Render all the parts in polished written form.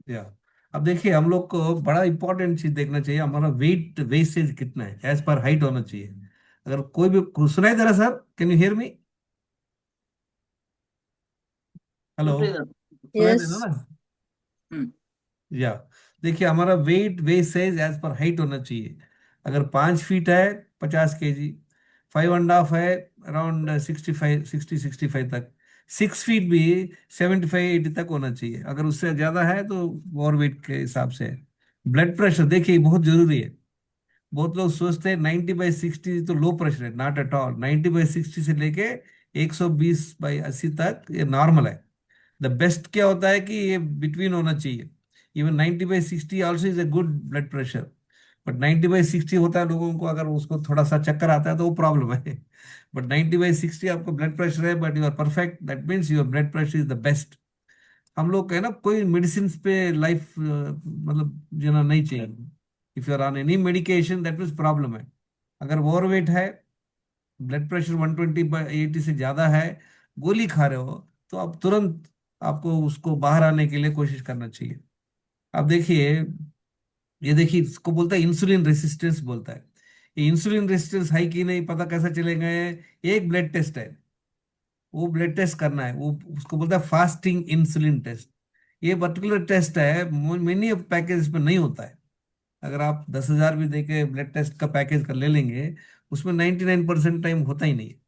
या अब देखिए, हम लोग को बड़ा इंपॉर्टेंट चीज देखना चाहिए, हमारा वेट वेस्टेज कितना है, एज पर हाइट होना चाहिए। अगर कोई भी सुनाई दे रहा sir? Can you hear me? Hello? सुनाई दे यस। रहा ना? हम्म। या देखिए, हमारा वेट वेस्ट साइज एज पर हाइट होना चाहिए। अगर 5 फीट है, 50 केजी। 5.5 है, अराउंड 65 तक। 6 फीट भी 75-80 तक होना चाहिए। अगर उससे ज्यादा है तो ओवर वेट के हिसाब से है। ब्लड प्रेशर देखिए बहुत जरूरी है। बहुत लोग सोचते हैं 90/60 तो लो प्रेशर है, नॉट एट ऑल। 90/60 से लेके 120/80 तक ये नॉर्मल है। द बेस्ट क्या होता है कि ये बिटवीन होना चाहिए। Even 90/60 also is a good blood pressure. But 90/60 होता है लोगों को, अगर उसको थोड़ा सा चक्कर आता है तो वो प्रॉब्लम है। बट 90/60 आपको ब्लड प्रेशर है, but you are perfect, that means your blood pressure is the best. हम लोग का है ना, कोई मेडिसिन पे लाइफ मतलब जीना नहीं चाहिए। If you are on any medication that means problem है। अगर ओवरवेट है, ब्लड प्रेशर 120/80 से ज्यादा है, गोली खा रहे हो, तो आप तुरंत, आपको उसको बाहर आने के लिए कोशिश करना चाहिए। अब देखिए, ये देखिए, इसको बोलता है इंसुलिन रेसिस्टेंस बोलता है। ये इंसुलिन रेसिस्टेंस है कि नहीं पता कैसे चलेगा? एक ब्लड टेस्ट है, वो ब्लड टेस्ट करना है, वो उसको बोलता है फास्टिंग इंसुलिन टेस्ट। ये पर्टिकुलर टेस्ट है, मेनी पैकेज में नहीं होता है। अगर आप 10,000 भी देके ब्लड टेस्ट का पैकेज कर ले लेंगे, उसमें 99% टाइम होता ही नहीं है।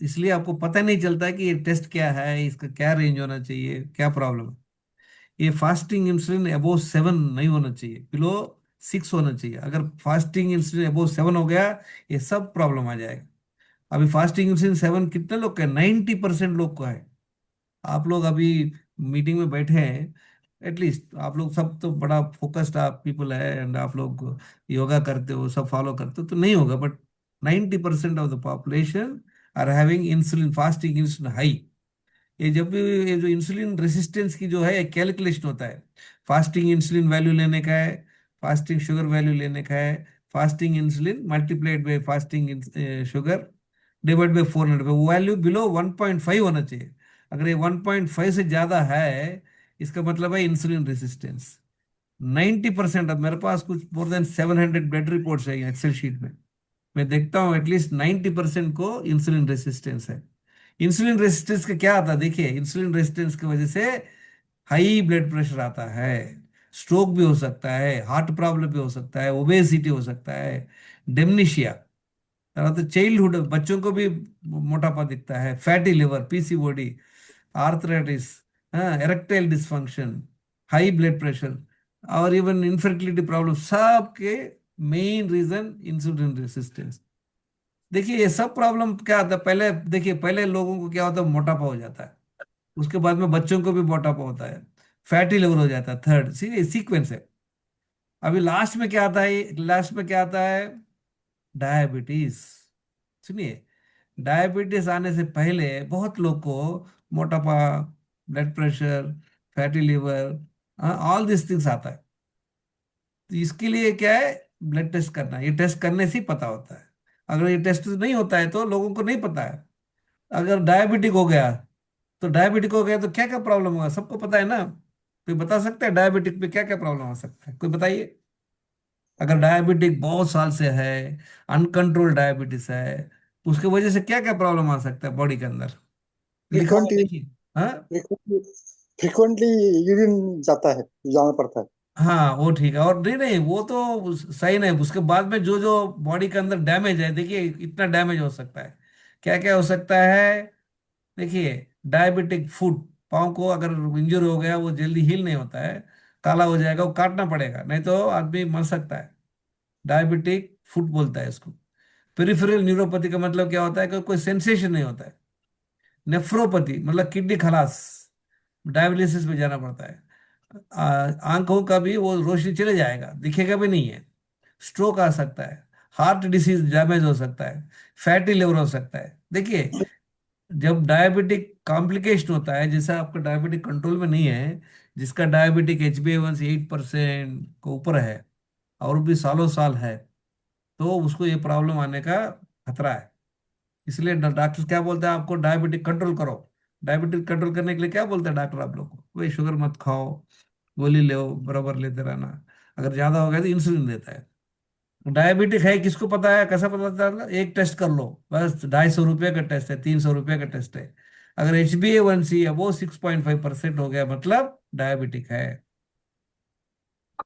इसलिए आपको पता नहीं चलता है कि ये टेस्ट क्या है, इसका क्या रेंज होना चाहिए, क्या प्रॉब्लम है। ये फास्टिंग इंसुलिन अबोव 7 नहीं होना चाहिए, बिलो 6 होना चाहिए। अगर फास्टिंग इंसुलिन अबोव 7 हो गया, ये सब प्रॉब्लम आ जाएगा। अभी फास्टिंग इंसुलिन 7 कितने लोग का है? 90% लोग को है। आप लोग अभी मीटिंग में बैठे हैं, एटलीस्ट आप लोग सब तो बड़ा फोकस्ड आप पीपल है, एंड आप लोग योगा करते हो, सब फॉलो करते हो, तो नहीं होगा। But 90% of the population are having insulin, fasting insulin high. ये जब भी, ये जो इंसुलिन रेसिस्टेंस की जो है, एक कैलकुलेशन होता है। फास्टिंग इंसुलिन वैल्यू लेने का है, फास्टिंग शुगर वैल्यू लेने का है। Fasting insulin multiplied by fasting sugar divide by 400, वो वैल्यू बिलो 1.5 होना चाहिए। अगर ये 1.5 से ज्यादा है, इसका मतलब है इंसुलिन रेसिस्टेंस। 90%, अब मेरे पास कुछ मोर देन 700 ब्लड रिपोर्ट्स है एक्सेल शीट में। मैं देखता हूँ एटलीस्ट 90% को इंसुलिन रेसिस्टेंस है। इंसुलिन रेसिस्टेंस का क्या आता है? देखिए, इंसुलिन रेसिस्टेंस की वजह से हाई ब्लड प्रेशर आता है, स्ट्रोक भी हो सकता है, हार्ट प्रॉब्लम भी हो सकता है, ओबेसिटी हो सकता है, डेमनीशिया। తర్వాత चाइल्डहुड बच्चों को भी मोटापा दिखता है, fatty liver, PCOD, arthritis, erectile dysfunction, high blood pressure, और इवन इनफर्टिलिटी प्रॉब्लम, सब के मेन रीजन इंसुलिन रेसिस्टेंस। देखिए, ये सब प्रॉब्लम क्या आता है? पहले देखिए, पहले लोगों को क्या होता है, मोटापा हो जाता है। उसके बाद में बच्चों को भी मोटापा होता है, फैटी लिवर हो जाता है, थर्ड सीक्वेंस है। अभी लास्ट में क्या आता है? लास्ट में क्या आता है? डायबिटीज। सुनिए, डायबिटीज आने से पहले बहुत लोग को मोटापा, blood pressure, fatty liver, all this things आता है। तो इसके लिए क्या है? ब्लड टेस्ट करना, ये टेस्ट करने से ही पता होता है। अगर ये टेस्ट नहीं होता है तो लोगों को नहीं पता है। अगर डायबिटिक हो गया, तो डायबिटिक हो गया तो क्या क्या प्रॉब्लम होगा सबको पता है ना? कोई बता सकता है डायबिटिक में क्या क्या प्रॉब्लम हो सकता है? कोई बताइए। अगर डायबिटिक बहुत साल से है, अनकंट्रोल डायबिटीज है, तो उसकी वजह से क्या क्या प्रॉब्लम आ सकता है बॉडी के अंदर? लिखा हुआ फ्रिक्वेंटली देखिए। हाँ, फ्रिक्वेंटली फ्रिक्वेंटली यूरिन जाता है, जाना पड़ता है। हाँ, वो ठीक है। और नहीं नहीं, वो तो सही नहीं। उसके बाद में जो जो बॉडी के अंदर डैमेज है, देखिए इतना डैमेज हो सकता है। क्या क्या हो सकता है? देखिए, डायबिटिक फुट, पाँव को अगर इंजर हो गया, वो जल्दी हील नहीं होता है, काला हो जाएगा, वो काटना पड़ेगा, नहीं तो आदमी मर सकता है। डायबिटिक फुट बोलता है इसको। पेरिफेरल न्यूरोपैथी का मतलब क्या होता है कि कोई सेंसेशन नहीं होता है। नेफ्रोपैथी मतलब किडनी खलास, डायलिसिस में जाना पड़ता है। आंखों का भी वो रोशनी चले जाएगा, दिखेगा भी नहीं है। स्ट्रोक आ सकता है, हार्ट डिसीज डैमेज हो सकता है, फैटी लिवर हो सकता है। देखिए, जब डायबिटिक कॉम्प्लिकेशन होता है, जैसा आपका डायबिटिक कंट्रोल में नहीं है, जिसका डायबिटिक HbA1c 8% को ऊपर है, और भी सालों साल है, तो उसको ये प्रॉब्लम आने का खतरा है। इसलिए डॉक्टर क्या बोलते हैं आपको? डायबिटिक कंट्रोल करो। डायबिटिक कंट्रोल करने के लिए क्या बोलते हैं डॉक्टर आप लोग को? वही शुगर मत खाओ, गोली ले बराबर लेते रहना। अगर ज्यादा हो गया तो इंसुलिन देता है। डायबिटिक है किसको पता है, कैसा पता चला? एक टेस्ट कर लो बस, 250 रुपये का टेस्ट है, 300 रुपये का टेस्ट है। अगर HbA1c है वो 6.5% हो गया, मतलब डायबिटिक है।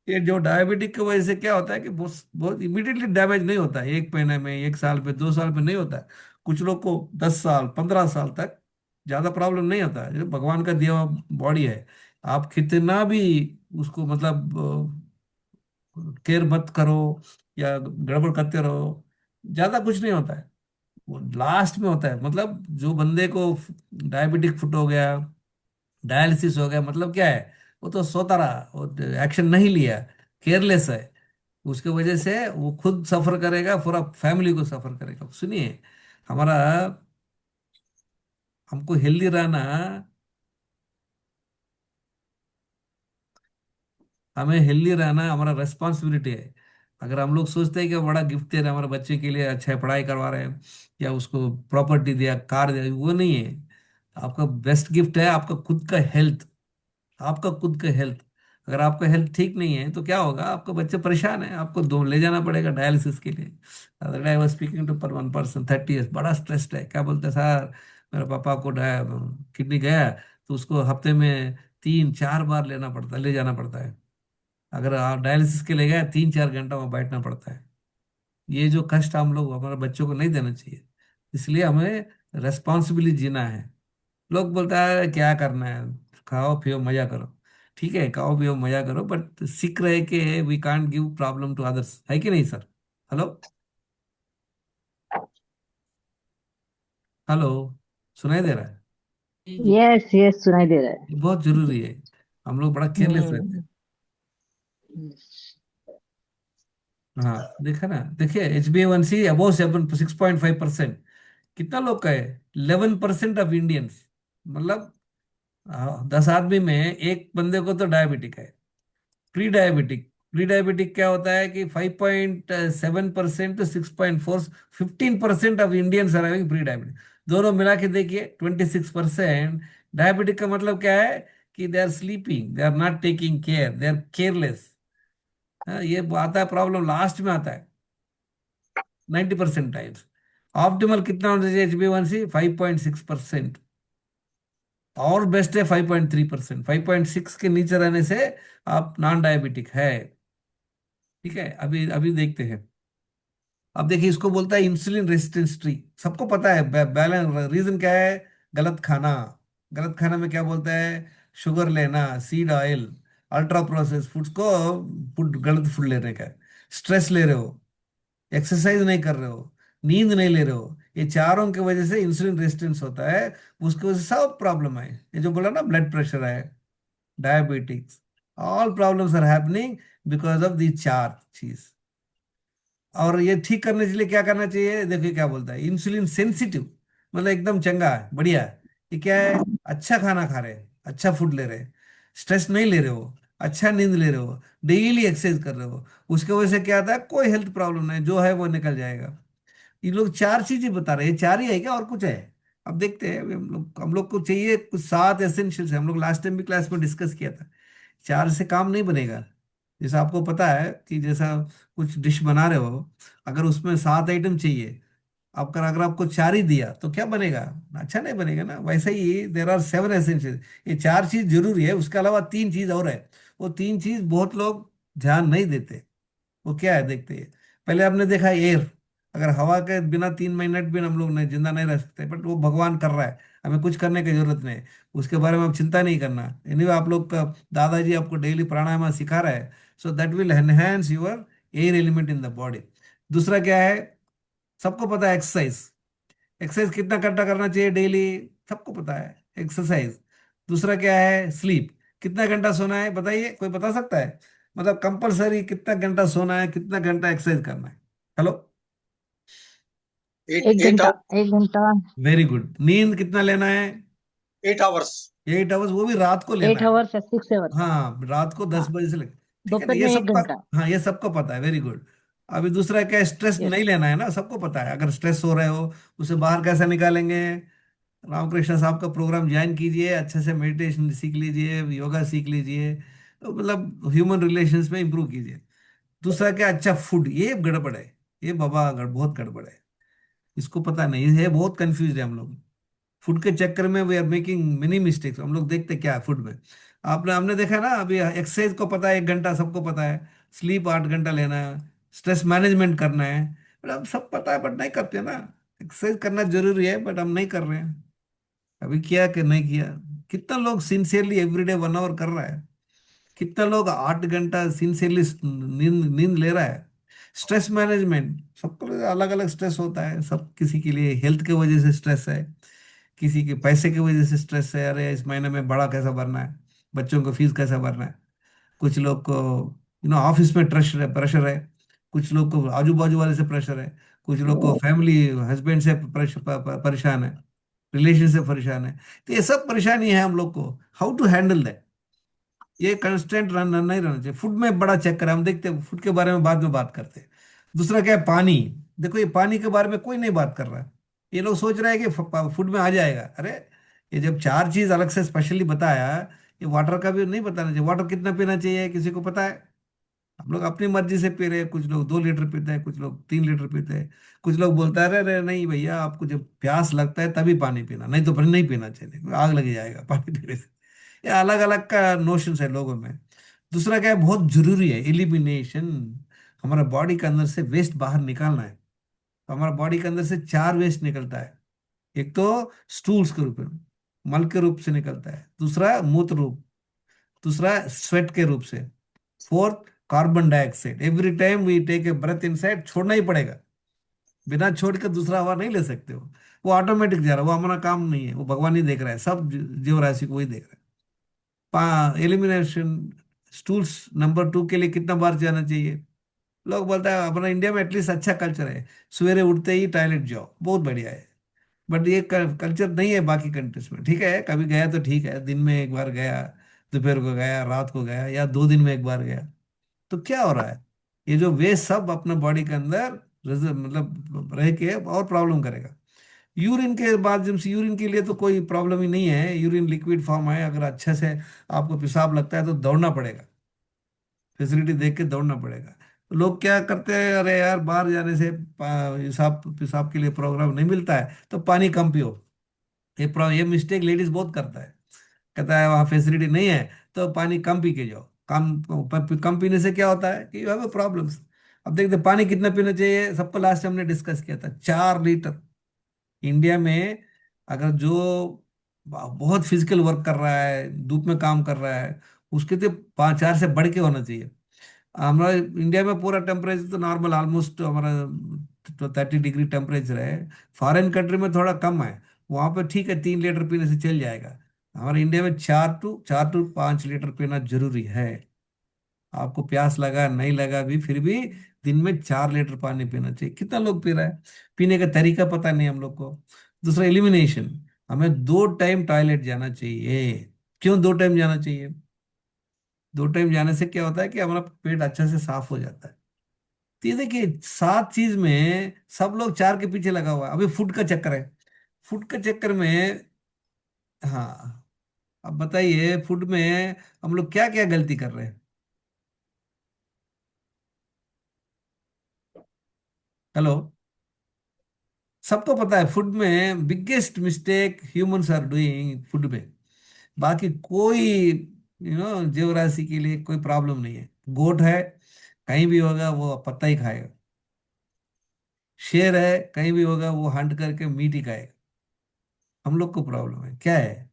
ये जो डायबिटिक की वजह से क्या होता है कि बहुत बहुत इमीडिएटली डैमेज नहीं होता है, 1 महीने में, 1 साल पे, 2 साल पे नहीं होता है। कुछ लोग को 10 साल 15 साल तक ज्यादा प्रॉब्लम नहीं होता है। जो भगवान का दिया हुआ बॉडी है, आप कितना भी उसको मतलब केयर मत करो या गड़बड़ करते रहो, ज्यादा कुछ नहीं होता है। वो लास्ट में होता है, मतलब जो बंदे को डायबिटिक फुट हो गया, डायलिसिस हो गया, मतलब क्या है, वो तो सोता रहा, वो एक्शन नहीं लिया, केयरलेस है। उसके वजह से वो खुद सफर करेगा, पूरा फैमिली को सफर करेगा। सुनिए, हमारा, हमको हेल्दी रहना, हमें हेल्दी रहना हमारा रेस्पॉन्सिबिलिटी है। अगर हम लोग सोचते हैं कि बड़ा गिफ्ट दे रहे हैं हमारे बच्चे के लिए, अच्छा है, पढ़ाई करवा रहे हैं या उसको प्रॉपर्टी दिया, कार दिया, वो नहीं है। आपका बेस्ट गिफ्ट है आपका खुद का हेल्थ। आपका खुद का हेल्थ, अगर आपका हेल्थ ठीक नहीं है तो क्या होगा, आपके बच्चे परेशान है, आपको दो ले जाना पड़ेगा डायलिसिस के लिए। आई वाज स्पीकिंग टू पर वन पर्सन 30 years, बड़ा स्ट्रेस्ड है, क्या बोलते हैं सर, मेरे पापा को किडनी गया, तो उसको हफ्ते में 3 4 बार ले जाना पड़ता है। अगर आप डायलिसिस के लिए गए, 3 4 घंटा वहाँ बैठना पड़ता है। ये जो कष्ट हम लोग हमारे बच्चों को नहीं देना चाहिए। इसलिए हमें रेस्पॉन्सिबिलिटी जीना है। लोग बोलता है क्या करना है, खाओ पियो मजा करो। ठीक है, खाओ पियो मजा करो, बट सीख रहे कि we can't give problem to others, है कि नहीं सर? हेलो, हेलो, सुनाई दे रहा है? यस यस, सुनाई दे रहा है। ये बहुत जरूरी है। हम लोग बड़ा केयरलेस रहते हम्म। हैं। हाँ, देखा ना, देखिए HbA1c अबोव 6.5%, कितना लोग का है? 11% ऑफ इंडियंस, मतलब 10 आदमी में एक बंदे को तो डायबिटिक है। प्री डायबिटिक, प्री डायबिटिक क्या होता है कि 5.7% to 6.4, 15% of Indians are having pre diabetic. दोनों मिला के देखिए 26%। डायबिटिक का मतलब क्या है कि they are sleeping, they are not taking care, they are careless. ये आता है प्रॉब्लम लास्ट में आता है 90% टाइम्स। ऑप्टिमल कितना होना चाहिए HbA1c? 5.6%। और बेस्ट है 5.3%। 5.6 के नीचे रहने से आप नॉन डायबिटिक है। ठीक है, अभी अभी देखते हैं। अब देखिए, इसको बोलता है इंसुलिन रेजिस्टेंस ट्री। सबको पता है बैलेंस रीजन क्या है, गलत खाना। गलत खाना में क्या बोलता है, शुगर लेना, seed oil, ultra process foods को, फूड गलत फूड लेने का, स्ट्रेस ले रहे हो, एक्सरसाइज नहीं कर रहे हो, नींद नहीं ले रहे हो, ये चारों की वजह से इंसुलिन रेजिस्टेंस होता है। उसकी वजह से सब प्रॉब्लम है। ये जो बोला ना, ब्लड प्रेशर है, diabetics, all problems are happening because of the चार चीज। और ये ठीक करने के लिए क्या करना चाहिए, देखिए क्या बोलता है, इंसुलिन सेंसिटिव, मतलब एकदम चंगा है, बढ़िया है। ये क्या है, अच्छा खाना खा रहे हैं, अच्छा फूड ले रहे हैं, स्ट्रेस नहीं ले रहे हो, अच्छा नींद ले रहे हो, डेली एक्सरसाइज कर रहे हो, उसके वजह से क्या आता है, कोई हेल्थ प्रॉब्लम नहीं, जो है वो निकल जाएगा। ये लोग चार चीजें बता रहे हैं, चार ही है क्या और कुछ है? अब देखते हैं। अभी हम लोग को चाहिए कुछ 7 एसेंशियल्स है, हम लोग लास्ट टाइम भी क्लास में डिस्कस किया था। चार से काम नहीं बनेगा। जैसा आपको पता है कि जैसा कुछ डिश बना रहे हो, अगर उसमें 7 आइटम चाहिए, अगर अगर आपको चार ही दिया तो क्या बनेगा? अच्छा नहीं बनेगा ना। वैसे ही देर आर 7 एसेंशियल, ये चार चीज जरूरी है, उसके अलावा तीन चीज और है। वो तीन चीज बहुत लोग ध्यान नहीं देते। वो क्या है, देखते हैं। पहले आपने देखा एयर, अगर हवा के बिना 3 मिनट भी हम लोग नहीं, जिंदा नहीं रह सकते, बट वो भगवान कर रहा है, हमें कुछ करने की जरूरत नहीं है। उसके बारे में आप चिंता नहीं करना। एनीवे, आप लोग का दादाजी आपको डेली प्राणायाम सिखा रहा है, so that will enhance your air element in the body. दूसरा क्या है, सबको पता है एक्सरसाइज। एक्सरसाइज कितना घंटा करना चाहिए डेली? सबको पता है एक्सरसाइज। दूसरा क्या है, स्लीप, कितना घंटा सोना है बताइए, कोई बता सकता है? मतलब कंपलसरी कितना घंटा सोना है, कितना घंटा एक्सरसाइज करना है? हेलो, एट एक एट घंटा, एक घंटा। Very good. नींद कितना लेना है? 8 आवर्स। 8 आवर्स, वो भी रात को लेना एट है। आवर्स या 6 आवर्स। हाँ, रात को हाँ, 10 बजे से लेकर, ठीक है ना, दोपहर ये में एक सबका, घंटा हाँ ये सबको पता है, वेरी गुड। अभी दूसरा क्या है, स्ट्रेस यस। नहीं लेना है ना, सबको पता है। अगर स्ट्रेस हो रहे हो, उसे बाहर कैसे निकालेंगे? रामकृष्ण साहब का प्रोग्राम ज्वाइन कीजिए, अच्छे से मेडिटेशन सीख लीजिए, योगा सीख लीजिए, तो मतलब ह्यूमन रिलेशंस में इंप्रूव कीजिए। दूसरा क्या, अच्छा फूड, ये गड़बड़ है। ये बाबा बहुत गड़बड़ है। इसको पता नहीं है, बहुत कंफ्यूज है हम लोग। फूड के चक्कर में we are making many mistakes. हम लोग देखते क्या है फूड में। आपने हमने देखा ना, अभी एक्सरसाइज को पता है 1 घंटा सबको पता है, स्लीप 8 घंटा लेना है, स्ट्रेस मैनेजमेंट करना है, बट अब सब पता है बट नहीं करते ना। एक्सरसाइज करना जरूरी है बट हम नहीं कर रहे हैं। अभी किया कि नहीं किया? कितना लोग सिंसियरली एवरीडे 1 आवर कर रहा है? कितना लोग 8 घंटा सिंसियरली नींद नींद ले रहा है? स्ट्रेस मैनेजमेंट, सबको अलग अलग स्ट्रेस होता है। सब किसी के लिए हेल्थ के वजह से स्ट्रेस है, किसी के पैसे की वजह से स्ट्रेस है, अरे इस महीने में बड़ा कैसा भरना है, बच्चों को फीस कैसा भरना है। कुछ लोग को ऑफिस में प्रेशर है, कुछ लोग को आजू बाजू वाले से प्रेशर है, कुछ लोग को फैमिली हस्बैंड से परेशान है, रिलेशन से परेशान है। तो ये सब परेशानी है हम लोग को। How to handle that? ये कंस्टेंट रन नहीं रहना चाहिए। फूड में बड़ा चक्कर है, हम देखते हैं फूड के बारे में बाद में बात करते हैं। दूसरा क्या है, पानी। देखो ये पानी के बारे में कोई नहीं बात कर रहा है। ये लोग सोच रहे हैं कि फूड में आ जाएगा। अरे ये जब 4 चीज अलग से स्पेशली बताया, ये वाटर का भी नहीं बताना चाहिए। वाटर कितना पीना चाहिए किसी को पता है? हम लोग अपनी मर्जी से पी रहे हैं। कुछ लोग 2 लीटर पीते हैं, कुछ लोग 3 लीटर पीते हैं। कुछ लोग बोलता है, अरे अरे नहीं भैया, आपको जब प्यास लगता है तभी पानी पीना, नहीं तो पानी नहीं पीना चाहिए, आग लग जाएगा पानी पीने से। ये अलग अलग का नोशंस है लोगों में। दूसरा क्या है, बहुत जरूरी है, एलिमिनेशन। हमारा बॉडी के अंदर से वेस्ट बाहर निकालना है। तो हमारा बॉडी के अंदर से 4 वेस्ट निकलता है। एक तो स्टूल्स के रूप में, मल के रूप से निकलता है। दूसरा मूत्र रूप। दूसरा स्वेट के रूप से। Fourth, carbon dioxide. Every time we take a breath inside, छोड़ना ही पड़ेगा। बिना छोड़ के दूसरा हवा नहीं ले सकते हो। वो ऑटोमेटिक जा रहा है, वो हमारा काम नहीं है, वो भगवान ही देख रहा है, सब जीव राशि को वही देख रहा है। एलिमिनेशन, स्टूल्स नंबर 2 के लिए कितना बार जाना चाहिए? लोग बोलता है अपना इंडिया में एटलीस्ट अच्छा कल्चर है, सवेरे उठते ही टॉयलेट जाओ, बहुत बढ़िया है। बट ये कल्चर नहीं है बाकी कंट्रीज में। ठीक है, कभी गया तो ठीक है, दिन में एक बार गया, दोपहर को गया, रात को गया, या 2 दिन में एक बार गया। तो क्या हो रहा है? ये जो वेस्ट सब अपना बॉडी के अंदर मतलब रह के और प्रॉब्लम करेगा। यूरिन के माध्यम से, यूरिन के लिए तो कोई प्रॉब्लम ही नहीं है, यूरिन लिक्विड फॉर्म है। अगर अच्छे से आपको पेशाब लगता है तो दौड़ना पड़ेगा, फैसिलिटी देख के दौड़ना पड़ेगा। तो लोग क्या करते हैं, अरे यार बाहर जाने से पेशाब पेशाब के लिए प्रोग्राम नहीं मिलता है तो पानी कम पियो। ये मिस्टेक लेडीज बहुत करता है। कहता है वहाँ फैसिलिटी नहीं है तो पानी कम पी के जाओ। कम पीने से क्या होता है कि यू हैव ए प्रॉब्लम्स। अब देखते पानी कितना पीना चाहिए, सबको लास्ट हमने डिस्कस किया था, 4 लीटर। इंडिया में अगर जो बहुत फिजिकल वर्क कर रहा है, धूप में काम कर रहा है, उसके तो 5 4 से बढ़ के होना चाहिए। हमारा इंडिया में पूरा टेम्परेचर तो नॉर्मल, ऑलमोस्ट हमारा तो 30 डिग्री टेम्परेचर है। फॉरेन कंट्री में थोड़ा कम है, वहां पे ठीक है 3 लीटर पीने से चल जाएगा। हमारे इंडिया में 4 टू 5 लीटर पीना जरूरी है। आपको प्यास लगा नहीं लगा भी, फिर भी दिन में 4 लीटर पानी पीना चाहिए। कितना लोग पी रहा है? पीने का तरीका पता नहीं हम लोग को। दूसरा, एलिमिनेशन। हमें 2 टाइम टॉयलेट जाना चाहिए। क्यों 2 टाइम जाना चाहिए? 2 टाइम जाने से क्या होता है कि हमारा पेट अच्छे से साफ हो जाता है। तो ये देखिए, 7 चीज में सब लोग 4 के पीछे लगा हुआ है। अभी फूड का चक्कर है। फूड के चक्कर में, हाँ, अब बताइए फूड में हम लोग क्या क्या गलती कर रहे हैं? हेलो। सबको पता है फूड में biggest mistake humans are doing food में। बाकी कोई जीवराशि के लिए कोई प्रॉब्लम नहीं है। गोट है, कहीं भी होगा वो पत्ता ही खाएगा। शेर है, कहीं भी होगा वो हंट करके मीट ही खाएगा। हम लोग को प्रॉब्लम है क्या है?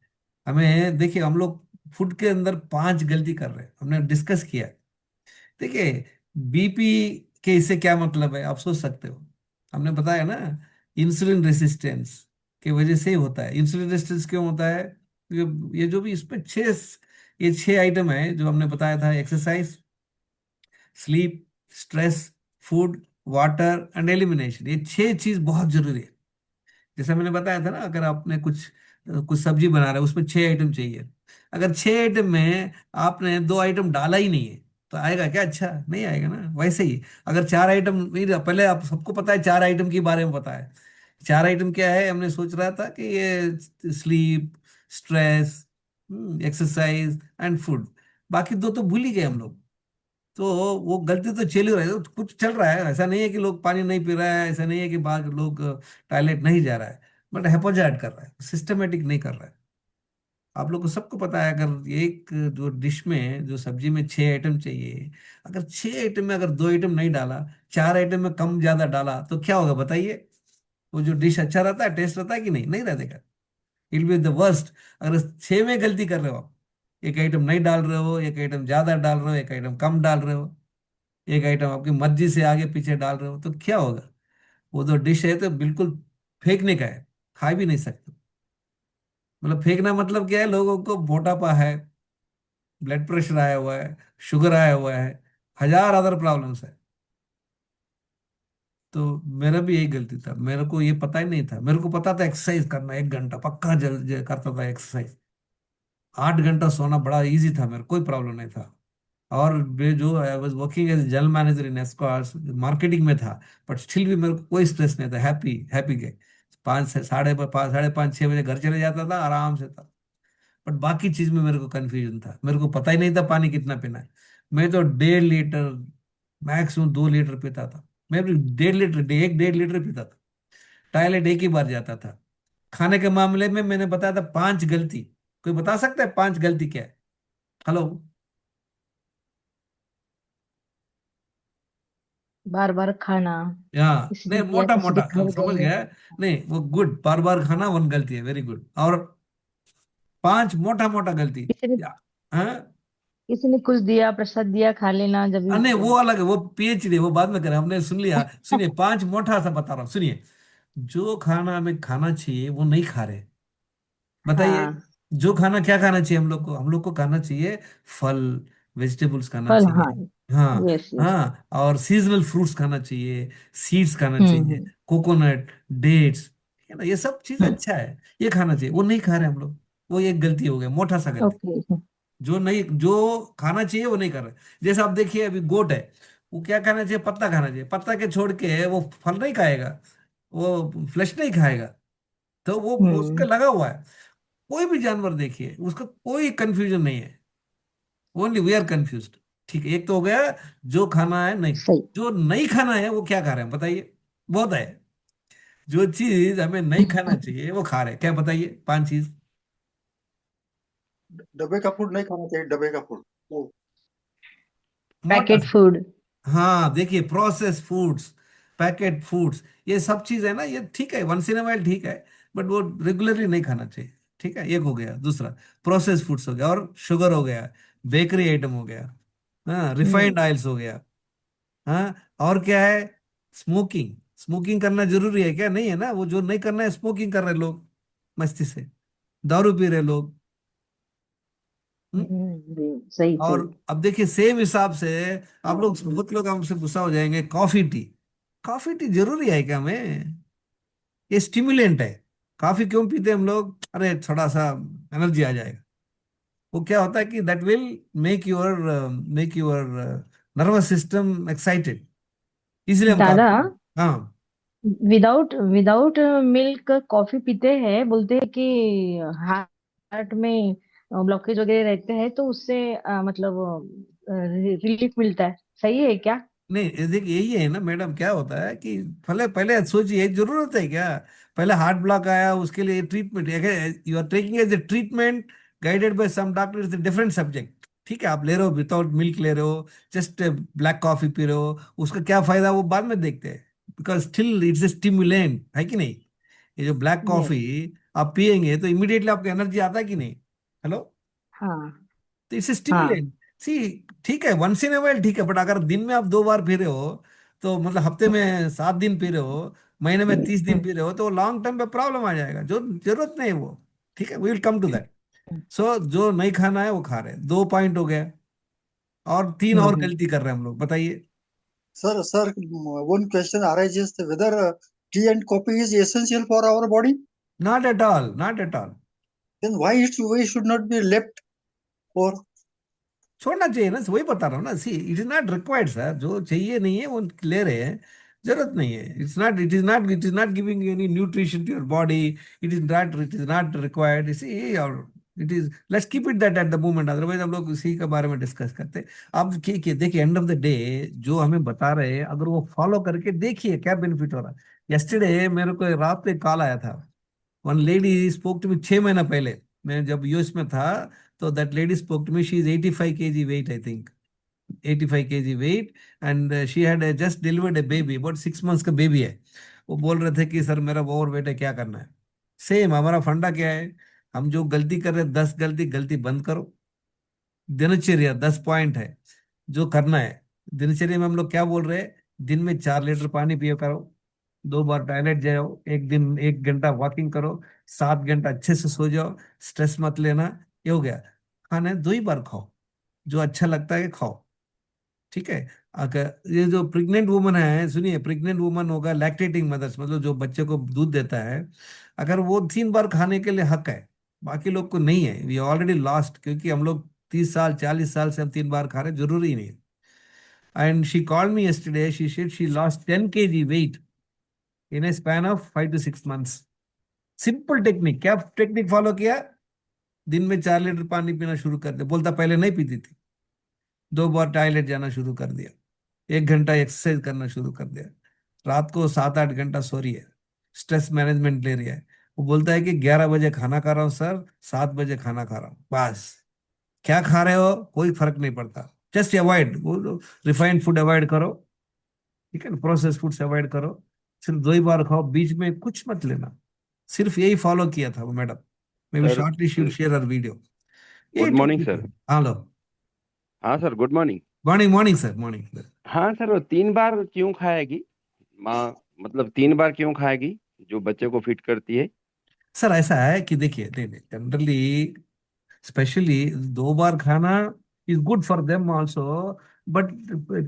हमें देखिए, हम लोग फूड के अंदर 5 गलती कर रहे हैं, हमने डिस्कस किया। देखिए, बीपी के इससे क्या मतलब है आप सोच सकते हो? हमने बताया ना, इंसुलिन रेसिस्टेंस की वजह से ही होता है। इंसुलिन रेसिस्टेंस क्यों होता है? ये जो भी इसमें ये 6 आइटम है जो हमने बताया था, exercise, sleep, stress, food, water and elimination. ये 6 चीज बहुत जरूरी है। जैसे मैंने बताया था ना, अगर आपने कुछ कुछ सब्जी बना रहे हो, उसमें 6 आइटम चाहिए। अगर 6 आइटम में आपने 2 आइटम डाला ही नहीं है तो आएगा क्या? अच्छा नहीं आएगा ना। वैसे ही अगर 4 आइटम नहीं, पहले आप सबको पता है 4 आइटम के बारे में पता है। 4 आइटम क्या है? हमने सोच रहा था कि ये sleep, stress, exercise and food. बाकी दो तो भूल ही गए हम लोग। तो वो गलती तो चल ही रही है, तो कुछ चल रहा है, ऐसा नहीं है कि लोग पानी नहीं पी रहा है, ऐसा नहीं है कि बाहर लोग टॉयलेट नहीं जा रहा है, बट हेपोजाइड कर रहा है, सिस्टमेटिक नहीं कर रहा है। आप लोग को सबको पता है, अगर एक जो डिश में जो सब्जी में 6 आइटम चाहिए, अगर 6 आइटम में अगर 2 आइटम नहीं डाला, 4 आइटम में कम ज्यादा डाला, तो क्या होगा बताइए? वो जो डिश अच्छा रहता है, टेस्ट रहता है कि नहीं? नहीं रहता। It be the worst. अगर 6 में गलती कर रहे हो आप, एक आइटम नहीं डाल रहे हो, एक आइटम ज्यादा डाल रहे हो, एक आइटम कम डाल रहे हो, एक आइटम आपकी मर्जी से आगे पीछे डाल रहे हो, तो क्या होगा? वो तो डिश है तो बिल्कुल फेंकने का है, खा भी नहीं सकते। मतलब फेंकना मतलब क्या है? लोगों को मोटापा है, ब्लड प्रेशर आया हुआ है, शुगर आया हुआ है, हजार अदर प्रॉब्लम्स है। तो मेरा भी यही गलती था, मेरे को ये पता ही नहीं था। मेरे को पता था एक्सरसाइज करना, 1 घंटा पक्का करता था एक्सरसाइज। 8 घंटा सोना बड़ा इजी था, मेरे कोई प्रॉब्लम नहीं था। और मैं जो I was working as general manager in Escorts, marketing में था, बट स्टिल भी मेरे को कोई स्ट्रेस नहीं था, हैप्पी हैप्पी गए। 5 से 5:30 5:30 6 बजे घर चले जाता था, आराम से था। बट बाकी चीज में मेरे को कंफ्यूजन था, मेरे को पता ही नहीं था पानी कितना पीना है। मैं तो 1.5 लीटर, मैक्सिमम 2 लीटर पीता था। मैं भी 1.5 लीटर, 1.5 लीटर पीता था। टॉयलेट एक ही बार जाता था। खाने के मामले में मैंने बताया था 5 गलती। कोई बता सकता है 5 गलती क्या है? हेलो? बार बार खाना, हाँ, नहीं, एसिडिक या मोटा मोटा एसिडिक अब समझ हृदय। गया। नहीं, वो गुड, बार बार खाना 1 गलती है, वेरी गुड। और 5 मोटा मोटा गलती। किसी ने या- हाँ। किसी ने कुछ दिया, प्रसाद दिया, खा लेना जब भी नहीं, उसको। वो अलग है, वो पीएचडी, वो बाद में करें, हमने सुन लिया। सुनिए, 5 मोटा सा बता रहा हूँ, सुनिए। जो खाना हमें खाना चाहिए वो नहीं खा रहे, बताइए। हाँ, जो खाना, क्या खाना चाहिए हम लोग को? हम लोग को खाना चाहिए फल, वेजिटेबल्स खाना फल, हाँ। चाहिए। हाँ। Yes, yes. हाँ, और सीजनल फ्रूट्स खाना चाहिए, सीड्स खाना चाहिए, हम्म। कोकोनट, डेट्स, है ना, ये सब चीज हम्म। अच्छा है, ये खाना चाहिए, वो नहीं खा रहे हम लोग। वो एक गलती हो गई, मोटा सा गलती। ओके। जो नहीं, जो खाना चाहिए वो नहीं कर रहे। जैसे आप देखिए, अभी गोट है, वो क्या खाना चाहिए? पत्ता खाना चाहिए। पत्ता के छोड़ के वो फल नहीं खाएगा, वो फ्लेश नहीं खाएगा। तो वो उसका हम्म। लगा हुआ है। कोई भी जानवर देखिए, उसका कोई कंफ्यूजन नहीं है, ओनली वी आर कंफ्यूज। ठीक है, एक तो हो गया जो खाना है नहीं। सही। जो नहीं खाना है वो क्या खा रहे हैं बताइए? बहुत है। जो चीज हमें नहीं खाना चाहिए वो खा रहे हैं, क्या बताइए? 5 चीज। डब्बे का फूड नहीं खाना चाहिए, डब्बे का फूड। वो मोटा। Packet food. हाँ, देखिए, प्रोसेस फूड्स, पैकेट फूड्स, ये सब चीज है ना, ये ठीक है, वंस इन वाइल ठीक है, बट वो रेगुलरली नहीं खाना चाहिए। ठीक है, एक हो गया। दूसरा, प्रोसेस फूड्स हो गया, और शुगर हो गया, बेकरी आइटम हो गया, हाँ, रिफाइंड हम्म। ऑयल्स हो गया। हाँ। और क्या है? स्मोकिंग। स्मोकिंग करना जरूरी है क्या? नहीं है ना, वो जो नहीं करना है, स्मोकिंग कर रहे लोग मस्ती से, दारू पी रहे लोग। हम्म? सही, और सही। अब देखिए, सेम हिसाब से, आप लोग, बहुत लोग हमसे गुस्सा हो जाएंगे, कॉफी टी। कॉफी टी जरूरी है क्या हमें? ये स्टिमुलेंट है। कॉफी क्यों पीते हैं हम लोग? अरे थोड़ा सा एनर्जी आ जाएगा। वो क्या होता है कि that will make your nervous system excited, इसलिए हम दादा, कॉफी। हाँ। विदाउट विदाउट मिल्क कॉफी पीते हैं, बोलते हैं कि हार्ट में ब्लॉकेज वगैरह रहते हैं तो उससे मतलब रिलीफ मिलता है। सही है क्या? नहीं, देखिए, यही है ना मैडम, क्या होता है कि पहले पहले सोचिए, जरूरत है क्या? पहले हार्ट ब्लॉक आया, उसके लिए treatment, you are taking as a treatment guided by some doctor, is different subject. ठीक है, आप ले रहे हो विदाउट मिल्क, ले रहे हो जस्ट ब्लैक कॉफी पी रहे हो, उसका क्या फायदा वो बाद में देखते हैं, because still it's a stimulant है कि नहीं? ये जो ब्लैक कॉफी यस। आप पियेंगे तो इमीडिएटली आपको एनर्जी आता है कि नहीं? हेलो? हाँ, तो इट्स हाँ। स्टिमुलेंट। सी, ठीक है, वंस इन ए वाइल ठीक है, बट अगर दिन में आप 2 बार पी रहे हो, तो मतलब हफ्ते में 7 दिन पी रहे हो, महीने में 30 दिन हम्म। पी रहे हो, तो लॉन्ग टर्म पे प्रॉब्लम आ जाएगा, जो जरूरत नहीं है वो। ठीक है, we will come to that. So जो नहीं खाना है वो खा रहे हैं, 2 पॉइंट हो गया। और 3 और हम्म। गलती कर रहे हैं हम लोग, बताइए। sir, one question arises whether tea and coffee is essential for our body. Not at all, not at all. Then why we should not be left for? छोड़ना चाहिए ना, वही बता रहा हूँ ना, see, it is not required sir, जो चाहिए नहीं है वो ले रहे हैं, जरूरत नहीं है। It is not giving any nutrition to your body. It is not required, see. और it is, let's keep it that at the moment, otherwise हम लोग इसी के बारे में डिस्कस करते हैं। अब देखिए एंड ऑफ द डे जो हमें बता रहे हैं, अगर वो फॉलो करके देखिए क्या बेनिफिट हो रहा है। यस्टरडे मेरे को रात पे कॉल आया था, one lady spoke to me 6 महीना पहले, मैं जब यूएस में था। तो that lady spoke to me, she is 85 kg weight, I think 85 kg weight, and she had just delivered a baby, about 6 months का बेबी है। वो बोल रहे थे कि सर मेरा ओवर वेट है, क्या करना है। सेम हमारा फंडा क्या है, हम जो गलती कर रहे हैं 10 गलती गलती बंद करो। दिनचर्या 10 पॉइंट है जो करना है। दिनचर्या में हम लोग क्या बोल रहे हैं, दिन में 4 लीटर पानी पियो करो, 2 बार टॉयलेट जाओ, एक दिन 1 घंटा वॉकिंग करो, 7 घंटा अच्छे से सो जाओ, स्ट्रेस मत लेना। ये हो गया। खाना 2 ही बार खाओ, जो अच्छा लगता है खाओ, ठीक है। अगर ये जो प्रेग्नेंट वुमन है, सुनिए, प्रेग्नेंट वुमन होगा, लैक्टेटिंग मदर्स मतलब जो बच्चे को दूध देता है, अगर वो 3 बार खाने के लिए हक है, बाकी लोग को नहीं है, वी ऑलरेडी लॉस्ट, क्योंकि हम लोग 30 साल 40 साल से हम 3 बार खा रहे, जरूरी नहीं है। And she called me yesterday, she said she lost 10 kg weight in a span of 5 to 6 months. Simple technique, क्या टेक्निक फॉलो किया, दिन में 4 लीटर पानी पीना शुरू कर दिया, बोलता पहले नहीं पीती थी, 2 बार टॉयलेट जाना शुरू कर दिया, 1 घंटा एक्सरसाइज करना शुरू कर दिया, रात को 7-8 घंटा सो रही है, स्ट्रेस मैनेजमेंट ले रही है। वो बोलता है कि 11 बजे खाना खा रहा हूँ सर, 7 बजे खाना खा रहा हूँ, बस। क्या खा रहे हो कोई फर्क नहीं पड़ता, जस्ट अवॉइड, वो रिफाइंड फूड अवॉइड करो, ठीक है ना, प्रोसेस फूड से अवॉइड करो, सिर्फ 2 ही बार खाओ, बीच में कुछ मत लेना। सिर्फ यही फॉलो किया था वो madam, may be sir. Shortly should share her video. यही गुड मॉर्निंग टेक्निक है। सर। हेलो। हाँ sir, good morning. Morning morning sir, morning. हाँ सर, वो 3 बार क्यों खाएगी माँ? मतलब 3 बार क्यों खाएगी जो बच्चे को फिट करती है? सर ऐसा है कि देखिए, नहीं नहीं, जनरली स्पेशली 2 बार खाना is good for them also, but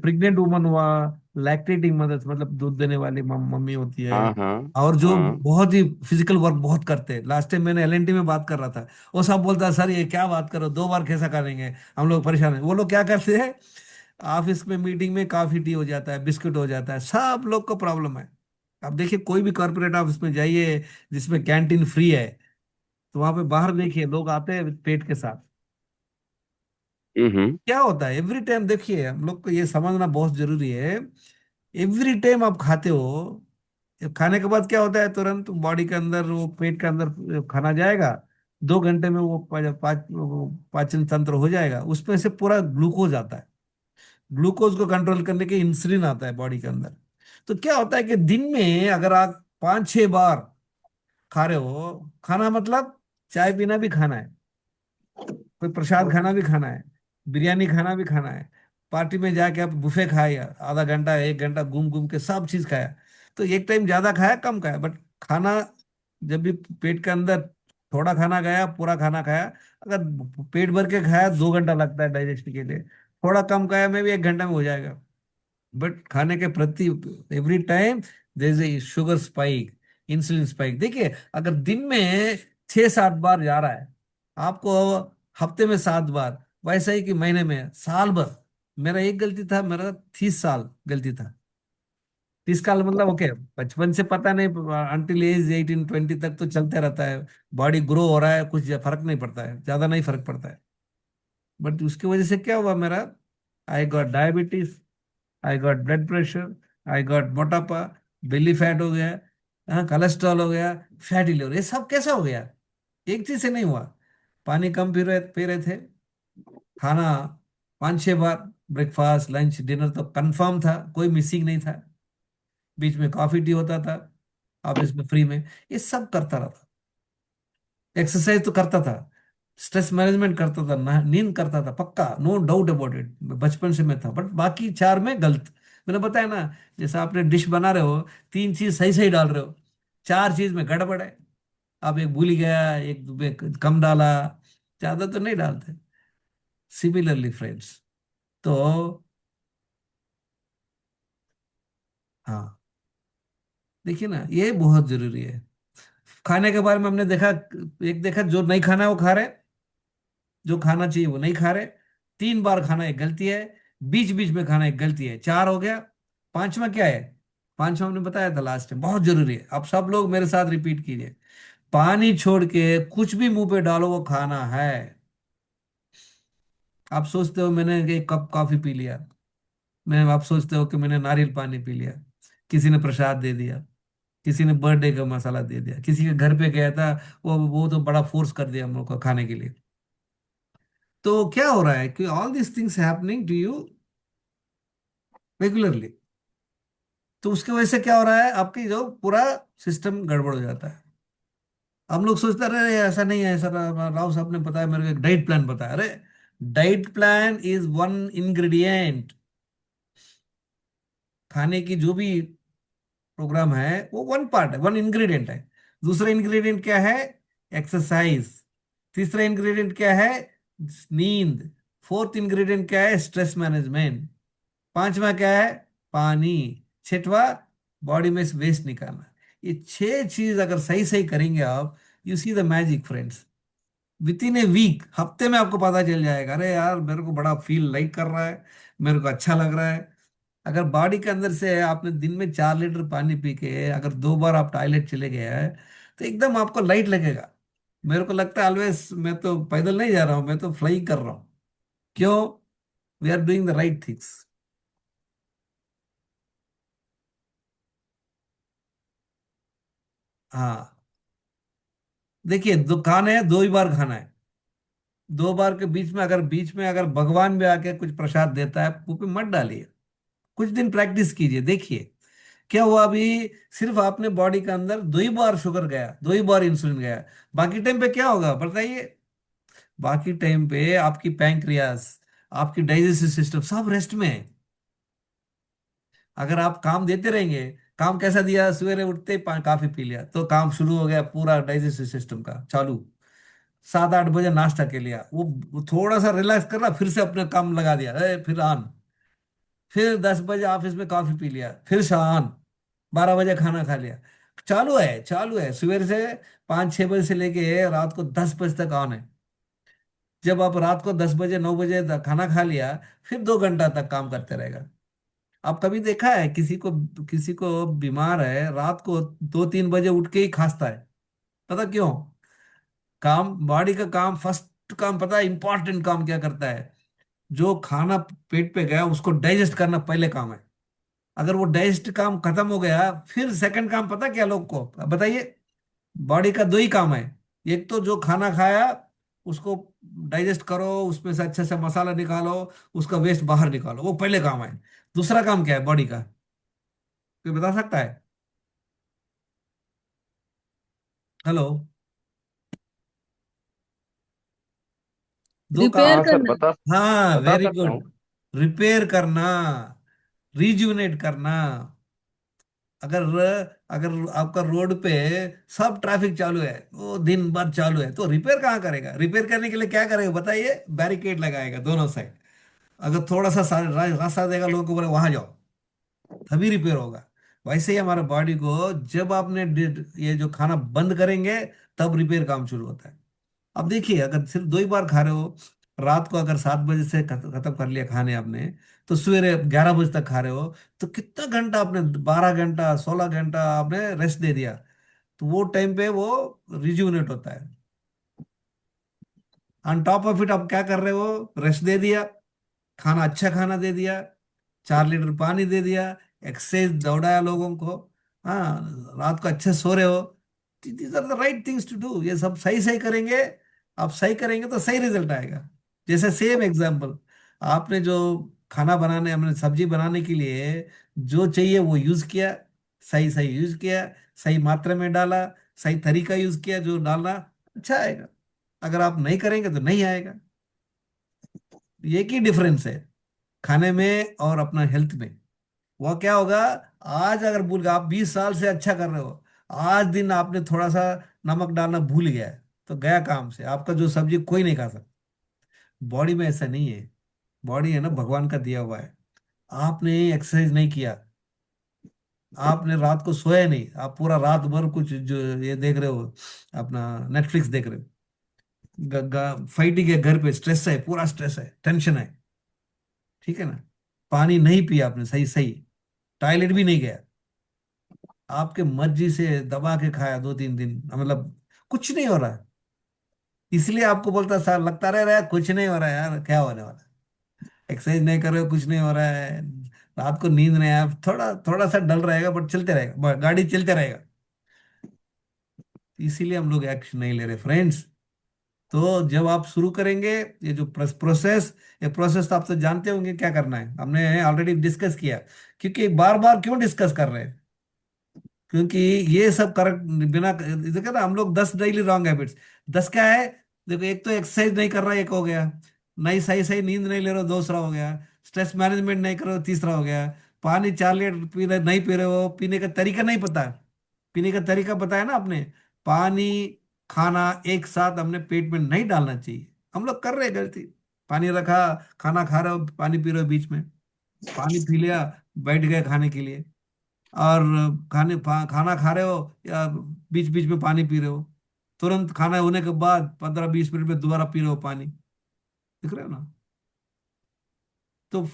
pregnant woman हुआ, लैक्टेटिंग मदर्स मतलब दूध देने वाली मम्मी होती है, हाँ हाँ और जो हाँ। बहुत ही फिजिकल वर्क बहुत करते हैं, लास्ट टाइम मैंने एलएनटी में बात कर रहा था, वो सब बोलता है सर ये क्या बात करो, 2 बार कैसा करेंगे, हम लोग परेशान हैं। वो लोग क्या करते हैं, ऑफिस में मीटिंग में कॉफी टी हो जाता है, बिस्किट हो जाता है, सब लोग को प्रॉब्लम है। अब देखिए कोई भी कॉर्पोरेट ऑफिस में जाइए जिसमें कैंटीन फ्री है, तो वहां पे बाहर देखिए लोग आते हैं पेट के साथ। हम्म। क्या होता है एवरी टाइम, देखिए हम लोग को ये समझना बहुत जरूरी है। एवरी टाइम आप खाते हो, खाने के बाद क्या होता है, तुरंत बॉडी के अंदर, वो पेट के अंदर खाना जाएगा, 2 घंटे में वो पाचन तंत्र हो जाएगा, उसमें से पूरा ग्लूकोज आता है, ग्लूकोज को कंट्रोल करने के इंसुलिन आता है बॉडी के अंदर। तो क्या होता है कि दिन में अगर आप 5-6 बार खा रहे हो, खाना मतलब चाय पीना भी खाना है, कोई प्रसाद खाना भी खाना है, बिरयानी खाना भी खाना है, पार्टी में जाके आप बुफे खाए, आधा घंटा 1 घंटा घूम घूम के सब चीज खाया, तो एक टाइम ज्यादा खाया कम खाया, बट खाना जब भी पेट के अंदर, थोड़ा खाना गया पूरा खाना खाया, अगर पेट भर के खाया 2 घंटा लगता है डाइजेशन के लिए, थोड़ा कम खाया में भी 1 घंटा में हो जाएगा। बट खाने के प्रति every time there is a sugar spike, insulin spike. देखिए अगर दिन में 6-7 बार जा रहा है आपको, हफ्ते में 7 बार, वैसा ही कि महीने में, साल भर, मेरा एक गलती था, मेरा 30 साल गलती था। 30 साल मतलब ओके, बचपन से पता नहीं, अंटिल एज 18-20 तक तो चलते रहता है, बॉडी ग्रो हो रहा है, कुछ फर्क नहीं पड़ता है, ज्यादा नहीं फर्क पड़ता है। बट उसकी वजह से क्या हुआ मेरा, I got diabetes, I got blood pressure, I got मोटापा, बेली फैट हो गया, हाँ कोलेस्ट्रॉल हो गया, फैटी लिवर, ये सब कैसा हो गया, एक चीज से नहीं हुआ। पानी कम पी रहे थे, खाना 5-6 बार, ब्रेकफास्ट लंच डिनर तो कंफर्म था, कोई मिसिंग नहीं था, बीच में कॉफी टी होता था ऑफिस में फ्री में, ये सब करता रहा। एक्सरसाइज तो करता था, स्ट्रेस मैनेजमेंट करता था, नींद करता था पक्का, नो डाउट अबाउट इट, बचपन से मैं था, बट बाकी 4 में गलत। मैंने बताया ना, जैसा आपने डिश बना रहे हो, 3 चीज सही सही डाल रहे हो, 4 चीज में गड़बड़ है, आप एक भूल गया, एक में कम डाला, ज्यादा तो नहीं डालते। सिमिलरली फ्रेंड्स, तो हाँ, देखिए ना ये बहुत जरूरी है। खाने के बारे में हमने देखा, एक देखा जो नहीं खाना है वो खा रहे, जो खाना चाहिए वो नहीं खा रहे, 3 बार खाना एक गलती है, बीच बीच में खाना एक गलती है, 4 हो गया। पांचवा क्या है, पांचवा हमने बताया था लास्ट टाइम, बहुत जरूरी है, आप सब लोग मेरे साथ रिपीट कीजिए। पानी छोड़ के कुछ भी मुंह पे डालो वो खाना है। आप सोचते हो मैंने एक कप कॉफी पी लिया, मैं आप सोचते हो कि मैंने नारियल पानी पी लिया, किसी ने प्रसाद दे दिया, किसी ने बर्थडे का मसाला दे दिया, किसी के घर पे गया था, वो तो बड़ा फोर्स कर दिया हम लोग को खाने के लिए। तो क्या हो रहा है कि all this things happening to you regularly. तो उसके वजह से क्या हो रहा है, आपकी जो पूरा सिस्टम गड़बड़ हो जाता है। हम लोग सोचते रहे ऐसा नहीं है, ऐसा राव साहब ने बताया, मेरे को एक डाइट प्लान बताया। अरे diet plan is one ingredient. खाने की जो भी प्रोग्राम है वो वन पार्ट है, वन इंग्रेडिएंट है। दूसरा इंग्रेडिएंट क्या है? एक्सरसाइज। तीसरा इंग्रेडिएंट क्या है? नींद। फोर्थ इंग्रेडिएंट क्या है? Stress management. पांचवा क्या है? पानी। छठवा, बॉडी में से वेस्ट निकालना। ये छह चीज अगर सही सही करेंगे आप, you see the magic friends. Within a week, हफ्ते में आपको पता चल जाएगा, अरे यार मेरे को बड़ा फील लाइट कर रहा है, मेरे को अच्छा लग रहा है। अगर बॉडी के अंदर से आपने दिन में 4 लीटर पानी पी के अगर 2 बार आप टॉयलेट चले गए हैं, तो एकदम आपको लाइट लगेगा। मेरे को लगता है ऑलवेज मैं तो पैदल नहीं जा रहा हूँ, मैं तो फ्लाइंग कर रहा हूँ। क्यों? We are doing the right things. हाँ, देखिए दो खाना है, 2 ही बार खाना है। 2 बार के बीच में अगर भगवान भी आके कुछ प्रसाद देता है, मुंह पे मत डालिए। कुछ दिन प्रैक्टिस कीजिए, देखिए क्या हुआ अभी। सिर्फ आपने बॉडी के अंदर 2 ही बार शुगर गया, 2 ही बार इंसुलिन गया। बाकी टाइम पे क्या होगा बताइए? बाकी टाइम पे आपकी पैंक्रियास, आपकी डाइजेस्टिव सिस्टम सब रेस्ट में है। अगर आप काम देते रहेंगे, काम कैसा दिया, सवेरे उठते ही काफी पी लिया तो काम शुरू हो गया पूरा डाइजेस्टिव सिस्टम का चालू। 7-8 बजे नाश्ता के लिया, वो थोड़ा सा रिलैक्स कर रहा, फिर से अपने काम लगा दिया, फिर ऑन। फिर 10 बजे ऑफिस में कॉफी पी लिया, फिर से ऑन। 12 बजे खाना खा लिया। चालू है, चालू है, सवेरे से 5-6 बजे से लेके रात को 10 बजे तक ऑन है। जब आप रात को 10 बजे 9 बजे तक खाना खा लिया, फिर 2 घंटा तक काम करते रहेगा। आप कभी देखा है किसी को बीमार है रात को 2-3 बजे उठ के ही खांसता है? पता क्यों? काम, बॉडी का काम, फर्स्ट काम पता है इंपॉर्टेंट काम क्या करता है? जो खाना पेट पे गया उसको डाइजेस्ट करना पहले काम है। अगर वो डाइजेस्ट काम खत्म हो गया, फिर सेकंड काम पता क्या लोग को बताइए? बॉडी का 2 ही काम है। एक तो जो खाना खाया उसको डाइजेस्ट करो, उसमें से अच्छे से मसाला निकालो, उसका वेस्ट बाहर निकालो, वो पहले काम है। दूसरा काम क्या है बॉडी का? कोई बता सकता है? हेलो? दो काम। रिपेयर हाँ सर, करना। बता हाँ, बता वेरी सकता गुड। हूँ। रिपेयर करना, रिजुविनेट करना। अगर अगर आपका रोड पे सब ट्रैफिक चालू है, वो दिन भर चालू है, तो रिपेयर कहाँ करेगा? रिपेयर करने के लिए क्या करेगा बताइए? बैरिकेड लगाएगा दोनों साइड। अगर थोड़ा सा रास्ता देगा लोगों को, बोले वहां जाओ, तभी रिपेयर होगा। वैसे ही हमारा बॉडी को जब आपने ये जो खाना बंद करेंगे, तब रिपेयर काम शुरू होता है। अब देखिए, अगर सिर्फ 2 ही बार खा रहे हो, रात को अगर 7 बजे से खत्म कर लिया खाने आपने, तो सवेरे 11 बजे तक खा रहे हो, तो कितना घंटा आपने, 12 घंटा 16 घंटा आपने रेस्ट दे दिया। तो वो टाइम पे वो रिज्यूनेट होता है। ऑन टॉप ऑफ इट आप क्या कर रहे हो? रेस्ट दे दिया, खाना अच्छा खाना दे दिया, 4 लीटर पानी दे दिया, एक्सरसाइज दौड़ाया लोगों को, हाँ, रात को अच्छे सो रहे हो। These are the right things to do. ये सब सही सही करेंगे, आप सही करेंगे तो सही रिजल्ट आएगा। जैसे सेम एग्जांपल, आपने जो खाना बनाने, हमने सब्जी बनाने के लिए जो चाहिए वो यूज किया, सही सही यूज किया, सही मात्रा में डाला, सही तरीका यूज किया, जो डालना अच्छा आएगा। अगर आप नहीं करेंगे तो नहीं आएगा। एक ही डिफरेंस है खाने में और अपना हेल्थ में। वह क्या होगा? आज अगर भूल गए, आप 20 साल से अच्छा कर रहे हो, आज दिन आपने थोड़ा सा नमक डालना भूल गया है, तो गया काम से, आपका जो सब्जी कोई नहीं खा सकता। बॉडी में ऐसा नहीं है। बॉडी है ना, भगवान का दिया हुआ है। आपने एक्सरसाइज नहीं किया, आपने रात को सोया नहीं, आप पूरा रात भर कुछ जो ये देख रहे हो, अपना नेटफ्लिक्स देख रहे हो, फाइटिंग है घर पे, स्ट्रेस है, पूरा स्ट्रेस है, टेंशन है, ठीक है ना? पानी नहीं पिया आपने सही सही, टॉयलेट भी नहीं गया, आपके मर्जी से दबा के खाया 2-3 दिन, मतलब कुछ नहीं हो रहा है। इसलिए आपको बोलता सर, लगता रह रहा है कुछ नहीं हो रहा है यार, क्या होने वाला है? एक्सरसाइज नहीं कर रहे हो, कुछ नहीं हो रहा है, रात को नींद नहीं आया, थोड़ा थोड़ा सा डल रहेगा बट चलते रहेगा, गाड़ी चलते रहेगा। इसीलिए हम लोग एक्शन नहीं ले रहे फ्रेंड्स। तो जब आप शुरू करेंगे ये जो प्रोसेस, ये प्रोसेस तो आप तो जानते होंगे क्या करना है, हमने ऑलरेडी डिस्कस किया। क्योंकि बार बार क्यों डिस्कस कर रहे हैं? क्योंकि ये सब करेक्ट बिना, देखो ना, हम लोग 10 डेली रॉन्ग हैबिट्स। 10 क्या है? देखो, एक तो एक्सरसाइज नहीं कर रहा, एक हो गया। नहीं, सही सही नींद नहीं ले रहे हो, दूसरा हो गया। स्ट्रेस मैनेजमेंट नहीं कर रहे हो, तीसरा हो गया। पानी 4 लीटर पी रहे नहीं, पी रहे हो, पीने का तरीका नहीं पता। पीने का तरीका बताया ना आपने। पानी, खाना एक साथ हमने पेट में नहीं डालना चाहिए। हम लोग कर रहे हैं गलती। पानी रखा, खाना खा रहे हो, पानी पी रहे हो बीच में, पानी पी लिया, बैठ गए खाने के लिए। और खाना खा रहे हो या बीच बीच में पानी पी रहे हो। तुरंत खाना होने के बाद 15-20 मिनट में दोबारा पी रहे हो पानी। देख रहे हो ना? तो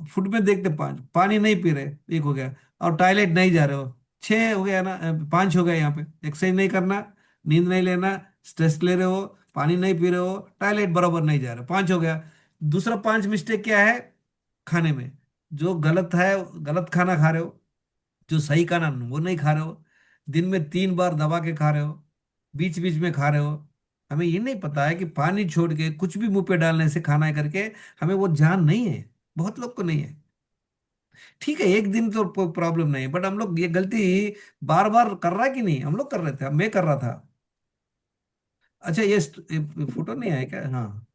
फूड में देखते, पानी नहीं पी रहे, एक हो गया। और टॉयलेट नहीं जा रहे हो, 6 हो गया ना, 5 हो गया यहाँ पे। एक्सरसाइज नहीं करना, नींद नहीं लेना, स्ट्रेस ले रहे हो, पानी नहीं पी रहे हो, टॉयलेट बराबर नहीं जा रहे हो, 5 हो गया। दूसरा 5 मिस्टेक क्या है? खाने में जो गलत है, गलत खाना खा रहे हो। जो सही खाना वो नहीं खा रहे हो। दिन में 3 बार दबा के खा रहे हो, बीच बीच में खा रहे हो। हमें ये नहीं पता है कि पानी छोड़ के कुछ भी मुंह पे डालने से खाना है करके, हमें वो ज्ञान नहीं है। बहुत लोग को नहीं है। ठीक है, एक दिन तो कोई प्रॉब्लम नहीं है, बट हम लोग ये गलती बार बार कर रहा है कि नहीं? हम लोग कर रहे थे, मैं कर रहा था। अच्छा, ये फोटो नहीं आया क्या? हाँ,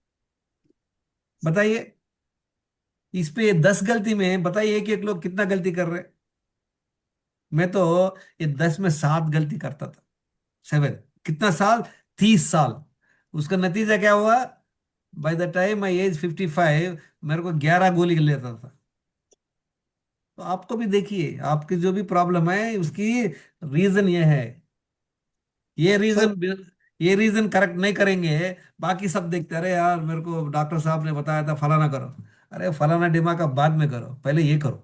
बताइए। इस पे 10 गलती में बताइए कि एक लोग कितना गलती कर रहे हैं। मैं तो ये 10 में 7 गलती करता था। 7, कितना साल? 30 साल। उसका नतीजा क्या हुआ? By the time my age 55, मेरे को 11 गोली लेता था। तो आपको भी देखिए, आपकी जो भी प्रॉब्लम है उसकी रीजन ये है। ये सर रीजन, ये रीजन करेक्ट नहीं करेंगे, बाकी सब देखते रहे यार, मेरे को डॉक्टर साहब ने बताया था फलाना करो। अरे फलाना दिमाग का बाद में करो, पहले ये करो।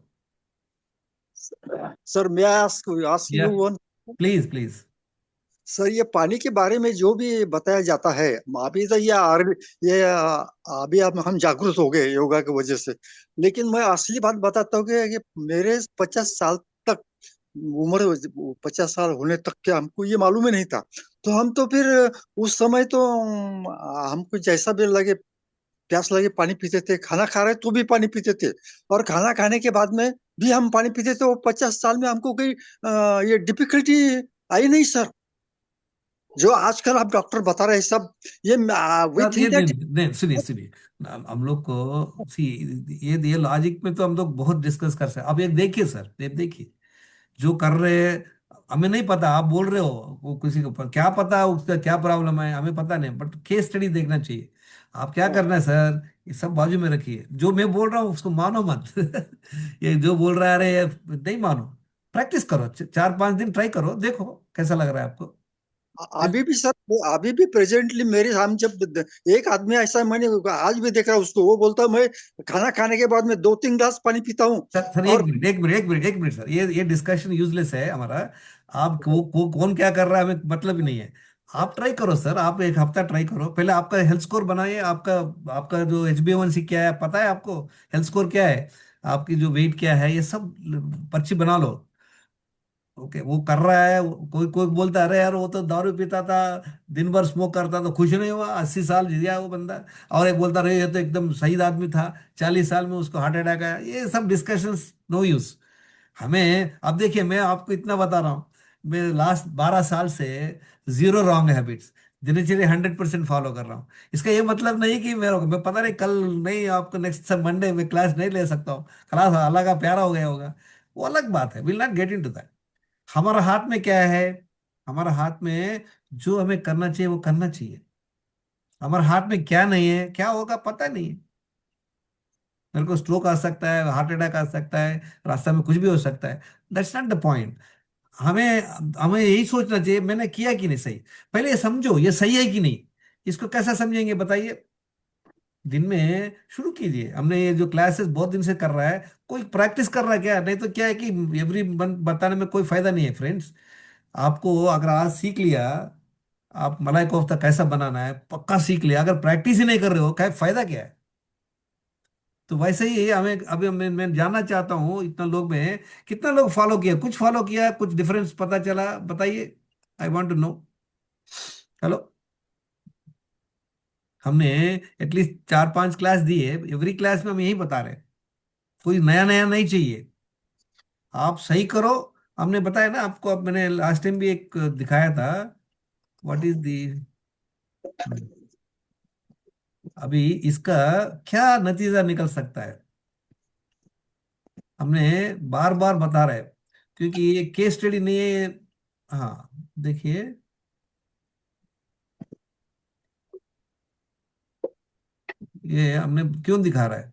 सर मैं आस्क या, you one. Please please. Sir ये पानी के बारे में जो भी बताया जाता है, अभी तो ये अभी हम जागरूक हो गए योगा की वजह से। लेकिन मैं असली बात बताता हूँ कि मेरे 50 साल तक उम्र, 50 साल होने तक के हमको ये मालूम ही नहीं था। तो हम तो फिर उस समय तो हमको जैसा भी लगे, प्यास लगे पानी पीते थे, खाना खा रहे तो भी पानी पीते थे, और खाना खाने के बाद में भी हम पानी पीते थे। वो 50 साल में हमको कोई ये डिफिकल्टी आई नहीं सर। जो आजकल आप डॉक्टर बता रहे हैं सब, ये वी सर, ये थिंक नहीं दैट। नहीं, सुनिए सुनिए। हम लोग को सी, ये लॉजिक में तो हम लोग बहुत डिस्कस कर सकते हैं। अब एक देखिए सर, ये देखिए जो कर रहे हैं। हमें नहीं पता, आप बोल रहे हो वो किसी को क्या पता उसका क्या प्रॉब्लम है, हमें पता नहीं, बट केस स्टडी देखना चाहिए। आप क्या करना है सर, ये सब बाजू में रखिए, जो मैं बोल रहा हूँ उसको मानो मत। ये जो बोल रहा है, अरे ये नहीं मानो। प्रैक्टिस करो, 4-5 दिन ट्राई करो, देखो कैसा लग रहा है आपको। अभी भी सर, अभी भी प्रेजेंटली मेरे हम जब एक आदमी ऐसा, मैंने आज भी देख रहा हूँ उसको, वो बोलता है मैं खाना खाने के बाद में 2-3 गिलास पानी पीता हूँ। सर एक और मिनट, एक मिनट, एक मिनट, एक मिनट सर, ये डिस्कशन यूजलेस है हमारा। आप कौन क्या कर रहा है हमें मतलब ही नहीं है। आप ट्राई करो सर, आप एक हफ्ता ट्राई करो, पहले आपका हेल्थ स्कोर बनाइए। आपका आपका जो HbA1c क्या है पता है आपको? हेल्थ स्कोर क्या है? आपकी जो वेट क्या है, ये सब पर्ची बना लो। ओके, वो कर रहा है, कोई कोई बोलता है अरे यार वो तो दारू पीता था, दिन भर स्मोक करता तो कुछ नहीं हुआ, 80 साल जी गया वो बंदा। और एक बोलता रहे ये तो एकदम सही आदमी था, 40 साल में उसको हार्ट अटैक आया। ये सब डिस्कशंस नो यूज। हमें अब देखिए, मैं आपको इतना बता रहा हूँ, मैं लास्ट 12 साल से जीरो रॉन्ग हैबिट्स, दिनचर्या 100% फॉलो कर रहा हूँ। इसका ये मतलब नहीं कि मैं पता नहीं कल, नहीं आपको नेक्स्ट सब मंडे में क्लास नहीं ले सकता हूँ, क्लास अलग का प्यारा हो गया होगा, वो अलग बात है, will not get into that. हमारा हाथ में क्या है? हमारा हाथ में जो हमें करना चाहिए वो करना चाहिए। हमारे हाथ में क्या नहीं है, क्या होगा पता नहीं है। मेरे को स्ट्रोक आ सकता है, हार्ट अटैक आ सकता है, रास्ता में कुछ भी हो सकता है। That's not the point. हमें हमें यही सोचना चाहिए मैंने किया कि नहीं सही। पहले ये समझो ये सही है कि नहीं। इसको कैसा समझेंगे बताइए? दिन में शुरू कीजिए। हमने ये जो क्लासेस बहुत दिन से कर रहा है, कोई प्रैक्टिस कर रहा है क्या? नहीं तो क्या है कि एवरी मंथ बताने में कोई फायदा नहीं है फ्रेंड्स। आपको अगर आज सीख लिया, आप मलाई कोफ्ता कैसा बनाना है पक्का सीख लिया, अगर प्रैक्टिस ही नहीं कर रहे हो क्या फायदा क्या है? तो वैसे ही हमें अभी मैं जानना चाहता हूँ इतना लोग में कितना लोग फॉलो किया, कुछ फॉलो किया, कुछ डिफरेंस पता चला, बताइए। I want to know. Hello. हमने एटलीस्ट 4-5 क्लास दी है, एवरी क्लास में हम यही बता रहे हैं, कोई नया नया नहीं चाहिए, आप सही करो। हमने बताया ना आपको, अब मैंने लास्ट टाइम भी एक दिखाया था, व्हाट इज दी, अभी इसका क्या नतीजा निकल सकता है, हमने बार बार बता रहे हैं, क्योंकि ये केस स्टडी नहीं है। हाँ, देखिए, ये हमने क्यों दिखा रहा है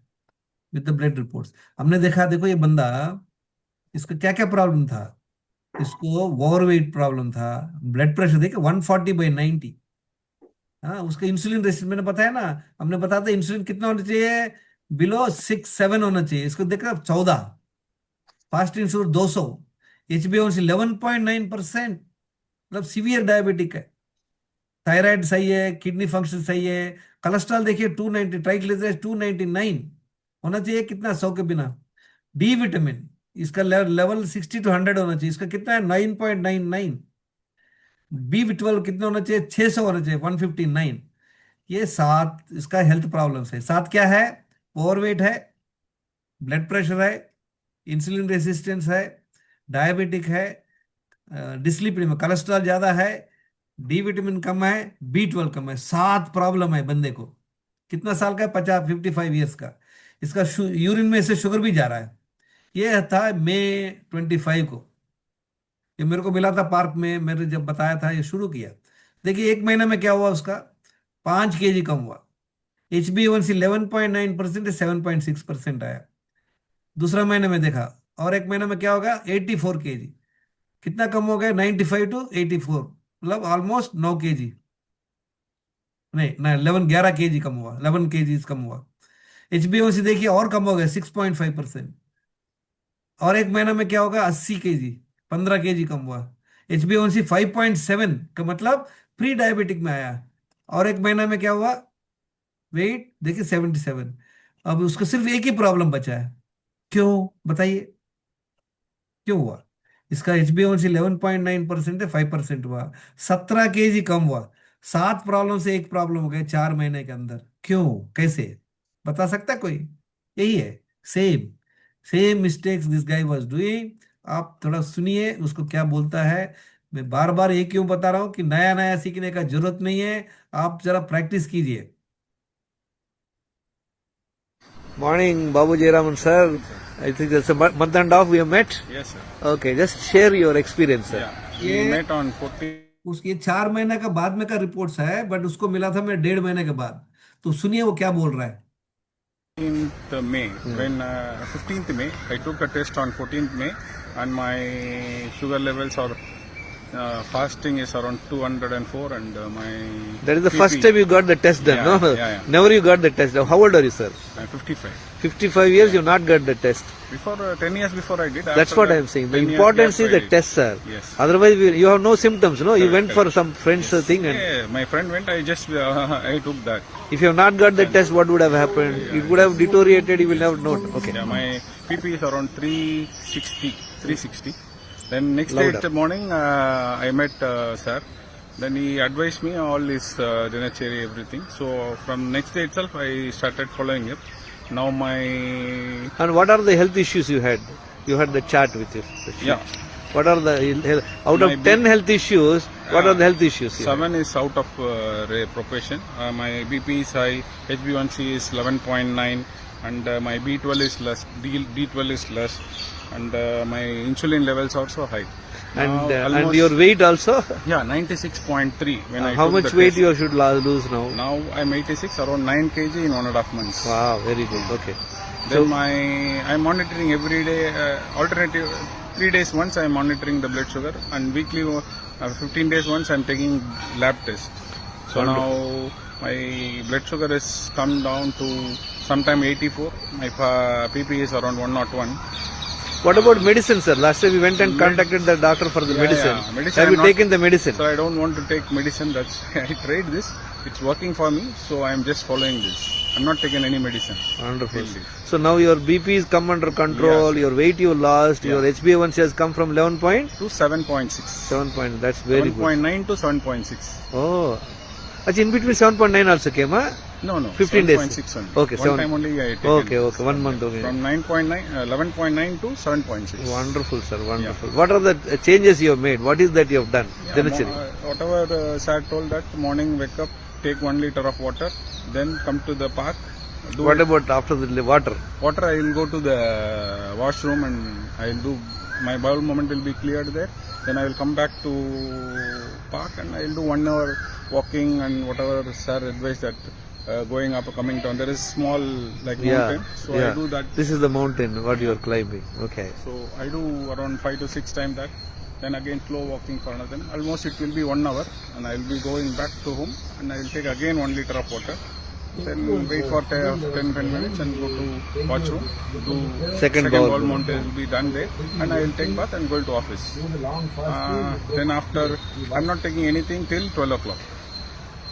विद द ब्लड रिपोर्ट्स। हमने देखा, देखो ये बंदा, इसका क्या क्या प्रॉब्लम था, इसको ओवरवेट प्रॉब्लम था, ब्लड प्रेशर देखिए 140/90। हाँ, उसका इंसुलिन रेसिस्टेंस मैंने बताया ना, हमने बताया था इंसुलिन कितना होना चाहिए, बिलो 6-7 होना चाहिए, इसको देखा 14, फास्ट इंसुलिन 200, HbA1c 11.9%, मतलब सीवियर डायबिटिक है। थायराइड सही है, किडनी फंक्शन सही है, कोलेस्ट्रॉल देखिए 290, ट्राइग्लिसराइड 299 होना चाहिए, कितना 100 के बिना। डी विटामिन इसका लेवल 60-100 होना चाहिए, इसका कितना है 9.99। B12 कितना होना चाहिए, 600 होना चाहिए, 159। ये 7 इसका हेल्थ प्रॉब्लम्स है। 7 क्या है, ओवरवेट है, ब्लड प्रेशर है, इंसुलिन रेसिस्टेंस है, डायबिटिक है, डिस्लिपिडीमिया कोलेस्ट्रॉल ज्यादा है, डी विटामिन कम है, B12 कम है, 7 प्रॉब्लम है बंदे को। कितना साल का है, 55 ईयर्स का। इसका यूरिन में से शुगर भी जा रहा है। ये था मई 25 को, ये मेरे को मिला था पार्क में, मैंने जब बताया था ये शुरू किया। देखिए एक महीना में क्या हुआ उसका, 5 kg कम हुआ, HbA1c 11.9% 7.6% आया। दूसरा महीने में देखा, और एक महीने में क्या होगा, 84 kg, कितना कम हो गया, 95 to 84, मतलब ऑलमोस्ट 9 kg, नहीं ना, 11 kg कम हुआ, 11 kg कम हुआ। HbA1c देखिए और कम हो गया 6.5%, और एक महीना में क्या होगा, 80 kg, 15 kg कम हुआ। HbA1c 5.7 का मतलब प्री डायबिटिक में आया, और एक महीना में क्या हुआ, वेट देखिए 77। अब उसको सिर्फ एक ही प्रॉब्लम बचा है, क्यों बताइए, क्यों हुआ? इसका HbA1c 11.9% है, 5% हुआ, 17 kg कम हुआ। 7 प्रॉब्लम से एक प्रॉब्लम हो गया 4 महीने के अंदर, क्यों, कैसे, बता सकता है कोई? यही है, same same mistakes this guy was doing. आप थोड़ा सुनिए उसको क्या बोलता है। मैं बार बार ये क्यों बता रहा हूं कि नया नया सीखने का जरूरत नहीं है, आप जरा प्रैक्टिस कीजिए। Morning, Babu Jayaraman sir. I think that's a month and a half we have met. Yes, sir. Okay, just share your experience, sir. Yeah. ये We met on 14th. उसके 4 महीने का बाद में का रिपोर्ट्स है, बट उसको मिला था मैं 1.5 महीने के बाद। तो सुनिए वो क्या बोल रहा है। 14th May. When 15th May, I took a test on 14th May, and my sugar levels are fasting is around 204, and my That is the BP, first time you got the test done, Yeah, no? yeah. Never you got the test done. How old are you, sir? I'm 55. 55 years you not got the test. Before 10 years before I did. That's after what that, I am saying. The 10 years importance gap is the I did. test, sir. Yes. Otherwise you have no symptoms, no? You Correct, went for correct. some friend's thing, and Yeah, my friend went. I just I took that. if you have not got the test, what would have happened? It would have deteriorated. You will never know. Okay. Yeah, my PP is around 360. Then next day Louder. morning, I met sir. Then he advised me all his dinachari, everything. So from next day itself, I started following it. Now my And what are the health issues you had? You had the chart with you. yeah, What are the out My of 10 health issues? What are the health issues? You had? 7 is out of proportion. My BP is high, HbA1c is 11.9, and my B12 is less, D12 is less, and my insulin levels also high. And Now and almost- your weight also? Yeah, 96.3 when I How took much the weight test. you should lose now? Now I'm 86, around 9 kg in 1.5 months. Wow, very good. Okay. Then I'm monitoring every day, alternative 3 days once I'm monitoring the blood sugar, and weekly 15 days once I'm taking lab test. So now my blood sugar has come down to sometime 84. My PP is around 101. What about medicine, sir? Last time we went and contacted the doctor for the medicine. Yeah, medicine. Have I'm you not- taken the medicine? So I don't want to take medicine. That's why I tried this. It's working for me, so I'm just following this. I'm not taking any medicine. Wonderful. Really. So now your BP is come under control, Yes. your weight you lost, your Yeah. HbA1c has come from 11 point? To 7.6. 7 point, that's very good. 7.9 to 7.6. Oh. Actually, in between 7.9 also came, huh? No, 15 days. 7.6 only. Okay, One 7. time only I taken. Okay, 1 month okay. From 9.9, 11.9 to 7.6. Wonderful, sir, wonderful. What are the changes you have made? What is that you have done? Yeah, Dinachari. whatever sir told that morning wake up, take 1 liter of water, then come to the park. Do What it. about after the water? Water, I will go to the washroom and I will do, my bowel movement will be cleared there. Then I will come back to park and I will do 1 hour walking and whatever sir advised that going up or coming down. There is small like Yeah, mountain, so yeah. I do that. This is the mountain, what you are climbing. Okay. So I do around 5 to 6 times that. Then again slow walking for another. Almost it will be 1 hour and I will be going back to home and I will take again 1 liter of water. Then wait for 10 minutes and go to washroom. Do Second bowel mountain will be done there and I will take bath and go to office. Then after, I'm not taking anything till 12 o'clock.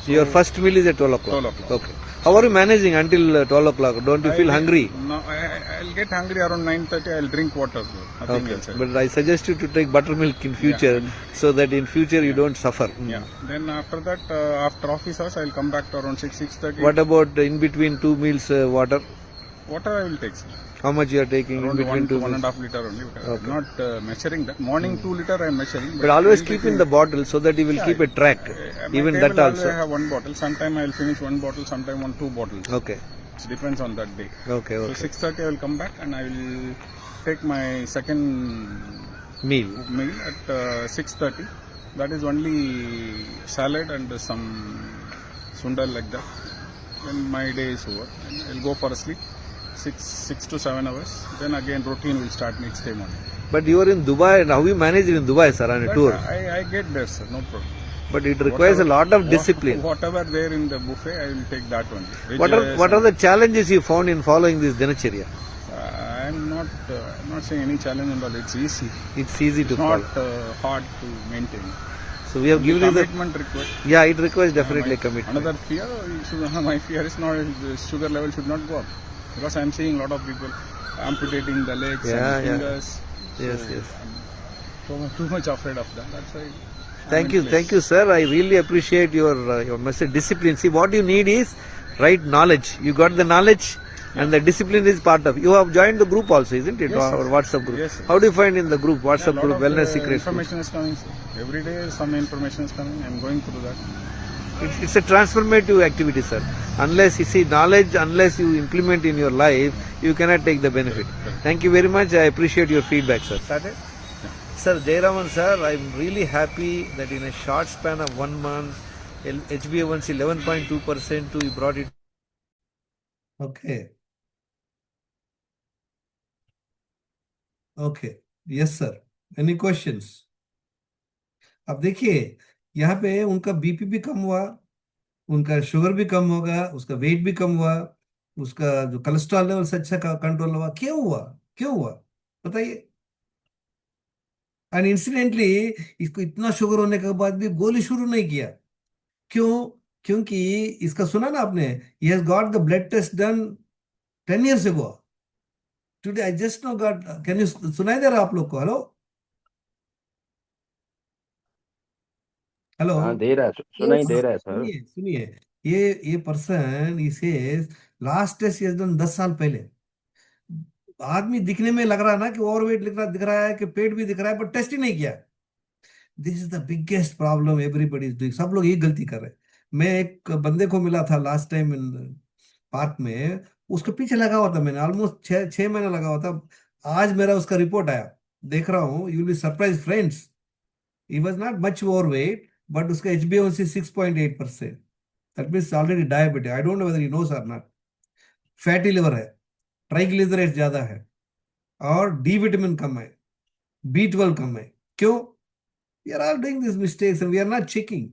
Your first meal is at 12 o'clock? 12 o'clock. Okay. How are you managing until 12 o'clock? Don't you feel hungry? No, I'll get hungry around 9:30. I'll drink water. Nothing Okay. else. But I suggest you to take buttermilk in future so that in future you don't suffer. Yeah. Then after that, after office hours, I'll come back to around 6:30. What about in between 2 meals water? Water I will take, sir. How much you are taking in Around between 1 to 2 meals? 1.5 liter only. I'm not measuring that. Morning 2 liter I'm measuring. But always keep in the bottle so that you will keep a track. Even that I also. have 1 bottle. Sometime I'll finish 1 bottle. Sometime 2 bottles. Okay. It depends on that day. Okay. So Okay. 6:30 I will come back and I will take my second Meal. meal at 6:30. That is only salad and some sundal like that. Then my day is over. And I'll go for a sleep. 6 to 7 hours. Then again routine will start next day morning. But you are in Dubai and how you manage it in Dubai, sir, on a But tour? I get there, sir. No problem. But it requires a lot of discipline. Whatever there in the buffet, I will take that one. What are the challenges you found in following this Dinacharya? I'm not saying any challenge and all. It's easy. It's easy to It's follow. not hard to maintain. So we have given you the... Commitment required. Yeah, it requires definitely My- commitment. Another fear, my fear is not the sugar level should not go up because I'm seeing a lot of people amputating the legs Yeah, and yeah. fingers. Yes, yes. I'm too much afraid of that. That's why. Thank you, sir. I really appreciate your message. Discipline. See, what you need is right knowledge. You got the knowledge, and the discipline is part of. You have joined the group also, isn't it? Yes, Our sir. WhatsApp group. Yes, sir. How do you find in the group, Yeah, WhatsApp lot group, of, Wellness Secrets group? information is coming. Sir. Every day some information is coming. I'm going through that. It's a transformative activity, sir. Unless you see knowledge, unless you implement in your life, you cannot take the benefit. Thank you very much. I appreciate your feedback, sir. Sir, Jayaraman sir, I'm really happy that in a short span of 1 month, HbA1c 11.2% to you brought it. Okay. Okay. Yes, sir. Any questions? अब देखिए यहाँ पे उनका BP भी कम हुआ, उनका sugar भी कम होगा, उसका वेट भी कम हुआ, उसका जो कोलेस्ट्रॉल लेवल से अच्छा कंट्रोल हुआ. क्यों हुआ? क्यों हुआ? बताइए. एंड इंसिडेंटली इसको इतना शुगर होने के बाद भी गोली शुरू नहीं किया. क्यों? क्योंकि इसका सुना ना आपने, he has got the blood test done 10 years ago. Today I just now got, can you सुनाई दे रहा आप लोग को? Hello hello. हाँ दे रहा है, सुनाई दे रहा है सर। सुनिए सुनिए, ये पर्सन इसे लास्ट टेस्ट ये 10 साल पहले. आदमी दिखने में लग रहा है ना कि ओवरवेट दिख रहा है कि पेट भी दिख रहा है, बट टेस्ट ही नहीं किया. This is the biggest problem everybody is doing. सब लोग ये गलती कर रहे हैं. मैं एक बंदे को मिला था लास्ट टाइम इन पार्क में, उसके पीछे लगा हुआ था मैंने, ऑलमोस्ट 6 महीना लगा हुआ था. आज मेरा उसका रिपोर्ट आया, देख रहा हूँ. You will be surprise friends, he was not much overweight, but उसका HbA1c 6.8%. That means already diabetic. I don't know whether he knows और नॉट. फैटी लिवर है, ट्राइग्लिसराइड ज्यादा है, और डी विटामिन कम है, B12 कम है. क्यों? We are all doing this mistakes and we are not checking.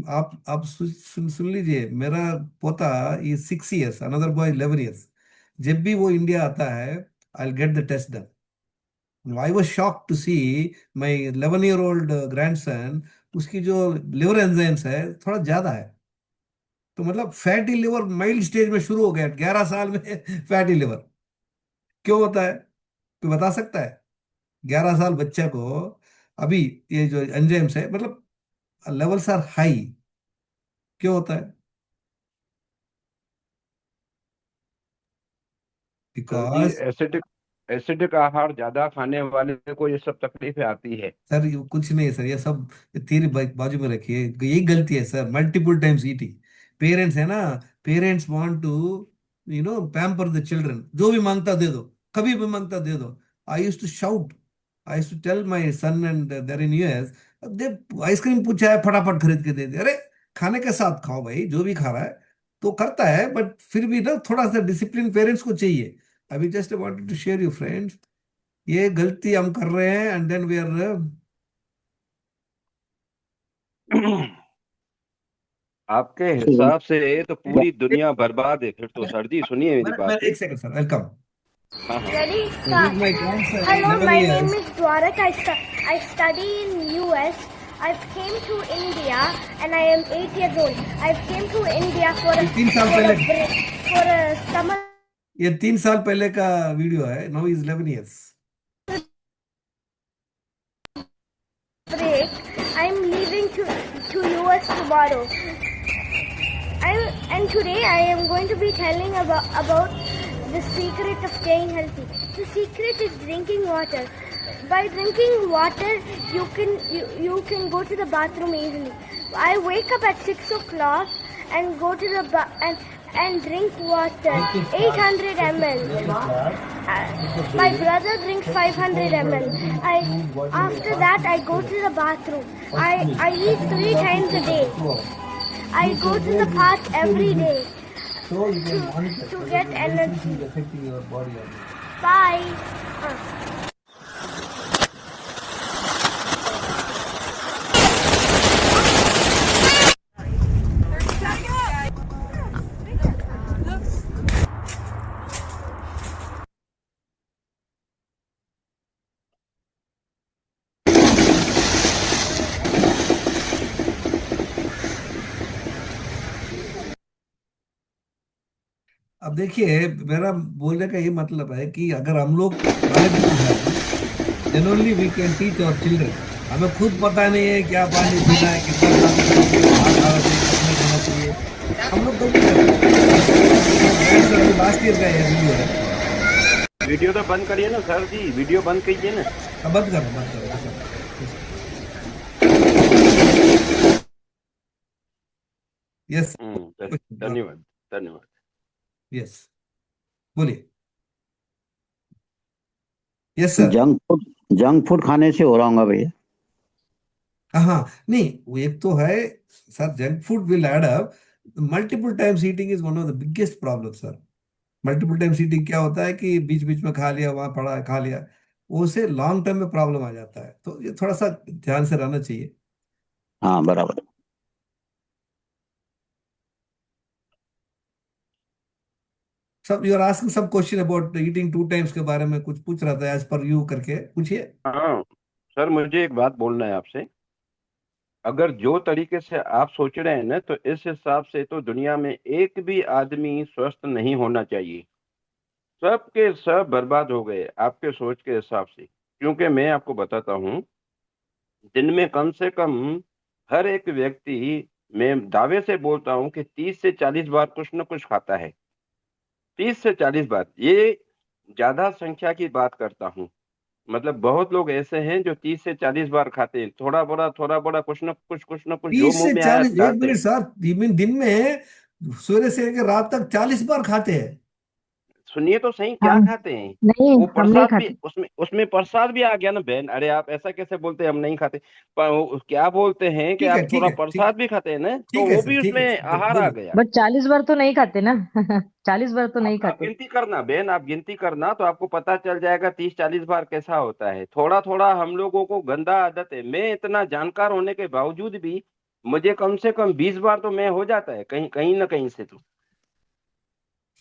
आप सुन लीजिए. मेरा पोता ये 6 years, अनदर बॉय 11 years. जब भी वो इंडिया आता है I'll get the test done. I was shocked to see my 11-year-old grandson, उसकी जो लिवर एंजाइम्स है थोड़ा ज्यादा है। तो मतलब फैटी लिवर माइल्ड स्टेज में शुरू हो गया 11 साल में। फैटी लिवर क्यों होता है, तू बता सकता है? 11 साल बच्चे को अभी ये जो एंजाइम्स है मतलब लेवल्स आर हाई, क्यों होता है? सर जी, बिकॉज एसिडिक आहार ज्यादा खाने वाले को ये सब तकलीफें आती है। सर ये कुछ नहीं है सर, ये सब तेरी बाजू में रखिए, यही गलती है sir, multiple times eating. Parents है ना, parents want to pamper the children, जो भी मांगता दे दो, कभी भी मांगता दे दो। I use to shout, I use to tell my son and there in US, they ice cream पूछा है फटाफट खरीद के दे दे। अरे खाने के साथ खाओ भाई, जो भी खा रहा है तो करता है, बट फिर भी ना थोड़ा सा डिसिप्लिन पेरेंट्स को चाहिए। अभी just wanted to share you friends, ये गलती हम कर रहे हैं एंड देन वी आर आपके हिसाब से तो पूरी दुनिया बर्बाद है फिर तो। सर जी सुनिए मेरी मैं बात। एक सेकंड सर, वेलकम। हाँ हाँ। Ready? With Start. my grandson, Hello, 11 my years. name is Dwarak. I study in US. I've came to India and I am 8 years old. I've came to India for ये 3 साल पहले, break, for a summer ये 3 साल पहले का video है। Now is 11 years। break. I'm leaving to US tomorrow. And today I am going to be telling about the secret of staying healthy. The secret is drinking water. By drinking water, you can go to the bathroom easily. I wake up at 6 o'clock and go to the and drink water, 800 ml. My brother drinks 500 ml. After that I go to the bathroom. I eat 3 times a day. I go to the park every day So you can monitor to get energy. affecting your body. Bye. अब देखिए, मेरा बोलने का ये मतलब है कि अगर हम लोग knowledgeable हैं, then only we can teach our children। हमें खुद पता नहीं है क्या पानी पीना है, कितना पानी पीना है, कहाँ खाना चाहिए, कितना खाना चाहिए, हम लोग गलती करते हैं। लास्ट ईयर का ये वीडियो है। वीडियो तो बंद करिए ना सर जी, वीडियो बंद कीजिए ना। अब बंद करो, बंद करो, बंद करो। यस, धन्यवाद धन्यवाद। यस बोलिए। Yes sir. जंक फूड खाने से हो रहा होगा भैया। हाँ नहीं, वो एक तो है sir, junk food will add up. Multiple times eating is one of the biggest problem sir. Multiple times eating क्या होता है कि बीच बीच में खा लिया, वहां पड़ा है खा लिया, उससे लॉन्ग टर्म में प्रॉब्लम आ जाता है। तो ये थोड़ा सा ध्यान से रहना चाहिए। हाँ बराबर। सब you are asking some question about eating 2 times के बारे में कुछ पूछ रहा था, एज पर यू करके पूछिए। हाँ सर, मुझे एक बात बोलना है आपसे। अगर जो तरीके से आप सोच रहे हैं ना, तो इस हिसाब से तो दुनिया में एक भी आदमी स्वस्थ नहीं होना चाहिए। सब के सब बर्बाद हो गए आपके सोच के हिसाब से। क्योंकि मैं आपको बताता हूँ, दिन में कम से कम हर एक व्यक्ति, मैं दावे से बोलता हूँ कि 30 से 40 बार कुछ न कुछ खाता है। 30 से 40 बार, ये ज्यादा संख्या की बात करता हूँ। मतलब बहुत लोग ऐसे हैं जो 30 से 40 बार खाते हैं। थोड़ा बड़ा कुछ न कुछ जो 30 मुंह से में आया 40, एक डालते मिनट हैं। सर, दिन में सुबह से लेकर रात तक 40 बार खाते हैं? सुनिए तो सही, क्या हम खाते हैं नहीं, वो? हम नहीं प्रसाद भी, खाते। उसमें प्रसाद भी आ गया ना बहन। अरे आप ऐसा कैसे बोलते हैं हम नहीं खाते? पर वो क्या बोलते हैं कि ठीक है, आप ठीक थोड़ा है, ठीक, प्रसाद भी खाते हैं ना, तो ठीक है वो सर, भी ठीक है उसमें सर, आहार आ बोलिए। गया। बट 40 बार तो नहीं खाते ना। 40 बार तो नहीं आप खाते। गिनती करना बहन, आप गिनती करना तो आपको पता चल जाएगा 30-40 बार कैसा होता है। थोड़ा थोड़ा हम लोगों को गंदा आदत है। मैं इतना जानकार होने के बावजूद भी मुझे कम से कम 20 बार तो मैं हो जाता है कहीं कहीं ना कहीं से तो।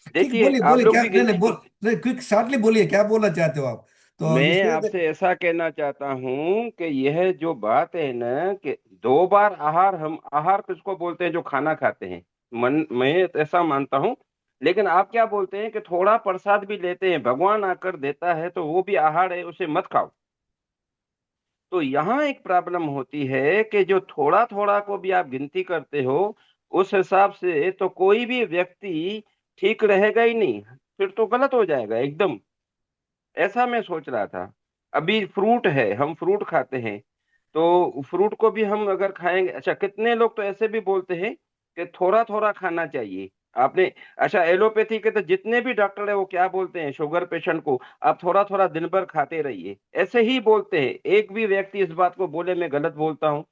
ठीक, देखिए बोलिए आप बोलिए लोग क्या, भी नहीं नहीं गिनती, बोल, नहीं क्विक शॉर्टली बोलिए क्या बोलना चाहते हो आप, तो मैं इसलिए आपसे ऐसा कहना चाहता हूँ कि यह जो बात है ना कि 2 बार आहार, हम आहार किसको बोलते हैं जो खाना खाते हैं, मन मैं ऐसा मानता हूँ। लेकिन आप क्या बोलते हैं कि थोड़ा प्रसाद भी लेते हैं, भगवान आकर देता है तो वो भी आहार है, उसे मत खाओ। तो यहाँ एक प्रॉब्लम होती है कि जो थोड़ा-थोड़ा को भी आप गिनती करते हो, उस हिसाब से तो कोई भी व्यक्ति ठीक रहेगा ही नहीं, फिर तो गलत हो जाएगा एकदम। ऐसा मैं सोच रहा था। अभी फ्रूट है, हम फ्रूट खाते हैं, तो फ्रूट को भी हम अगर खाएँगे, अच्छा कितने लोग तो ऐसे भी बोलते हैं कि थोड़ा-थोड़ा खाना चाहिए। आपने, अच्छा एलोपैथी के तो जितने भी डॉक्टर हैं वो क्या बोलते हैं शुगर पेशेंट को, आप थोड़ा-थोड़ा दिन भर खाते रहिए, ऐसे ही बोलते हैं। एक भी व्यक्ति इस बात को बोले मैं गलत बोलता हूँ।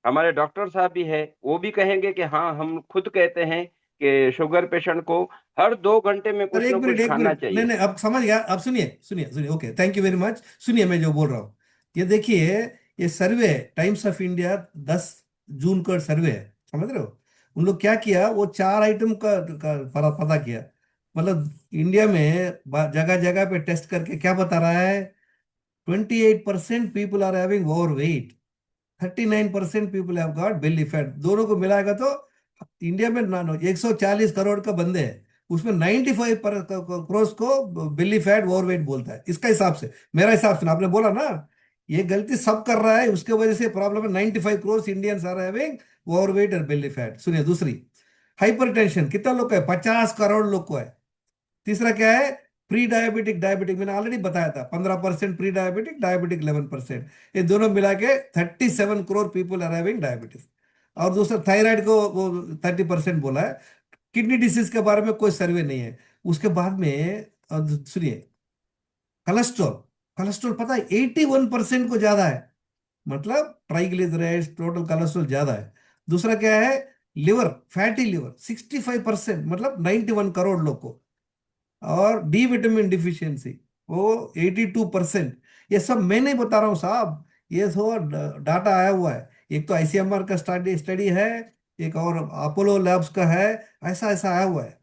हमारे डॉक्टर साहब भी हैं, वो भी कहेंगे कि हाँ, हम खुद कहते हैं कि शुगर पेशेंट को हर 2 घंटे में सर कुछ न कुछ एक खाना मिनट, नहीं चाहिए। नहीं अब समझ गया, अब सुनिए सुनिए सुनिए, okay thank you very much, सुनिए मैं जो बोल रहा हूँ, ये देखिए, ये सर्वे टाइम्स ऑफ इंडिया 10 जून का सर्वे है, समझ रहे हो? उन लोग क्या किया, वो 4 आइटम का पता किया, मतलब इंडिया में जगह जगह पे टेस्ट करके क्या बता रहा है, 28% people are having over weight, 39% people have got belly fat, दोनों को मिलाएगा तो इंडिया में 140 करोड़ का बंदे हैं, उसमें 95 करोड़ को बेली फैट ओवर वेट बोलता है, इसका हिसाब से, मेरा हिसाब से ना, आपने बोला ना, ये गलती सब कर रहा है, उसके वजह से प्रॉब्लम है, 95 crore Indians are having over weight और बेली फैट। सुनिए दूसरी, हाइपरटेंशन कितना लोग का है, 50 करोड़ लोग को है। तीसरा क्या है, प्री डायबिटिक, डायबिटिक मैंने ऑलरेडी बताया था, 15% प्री डायबिटिक, डायबिटिक 11%, ये दोनों मिला के 37 crore people are having diabetes. और दूसरा थायराइड को वो 30% बोला है। किडनी डिसीज के बारे में कोई सर्वे नहीं है। उसके बाद में सुनिए, कोलेस्ट्रॉल, कोलेस्ट्रॉल पता है 81% को ज्यादा है, मतलब ट्राइग्लिसराइड्स टोटल कोलेस्ट्रॉल ज्यादा है। दूसरा क्या है, लिवर, फैटी लिवर 65%, मतलब 91 करोड़ लोग को। और डी विटामिन डिफिशियंसी वो 82%। ये सब मैं नहीं बता रहा हूँ साहब, ये सब डाटा आया हुआ है, एक तो आईसीएमआर का स्टडी स्टडी है, एक और अपोलो लैब्स का है, ऐसा ऐसा आया हुआ है।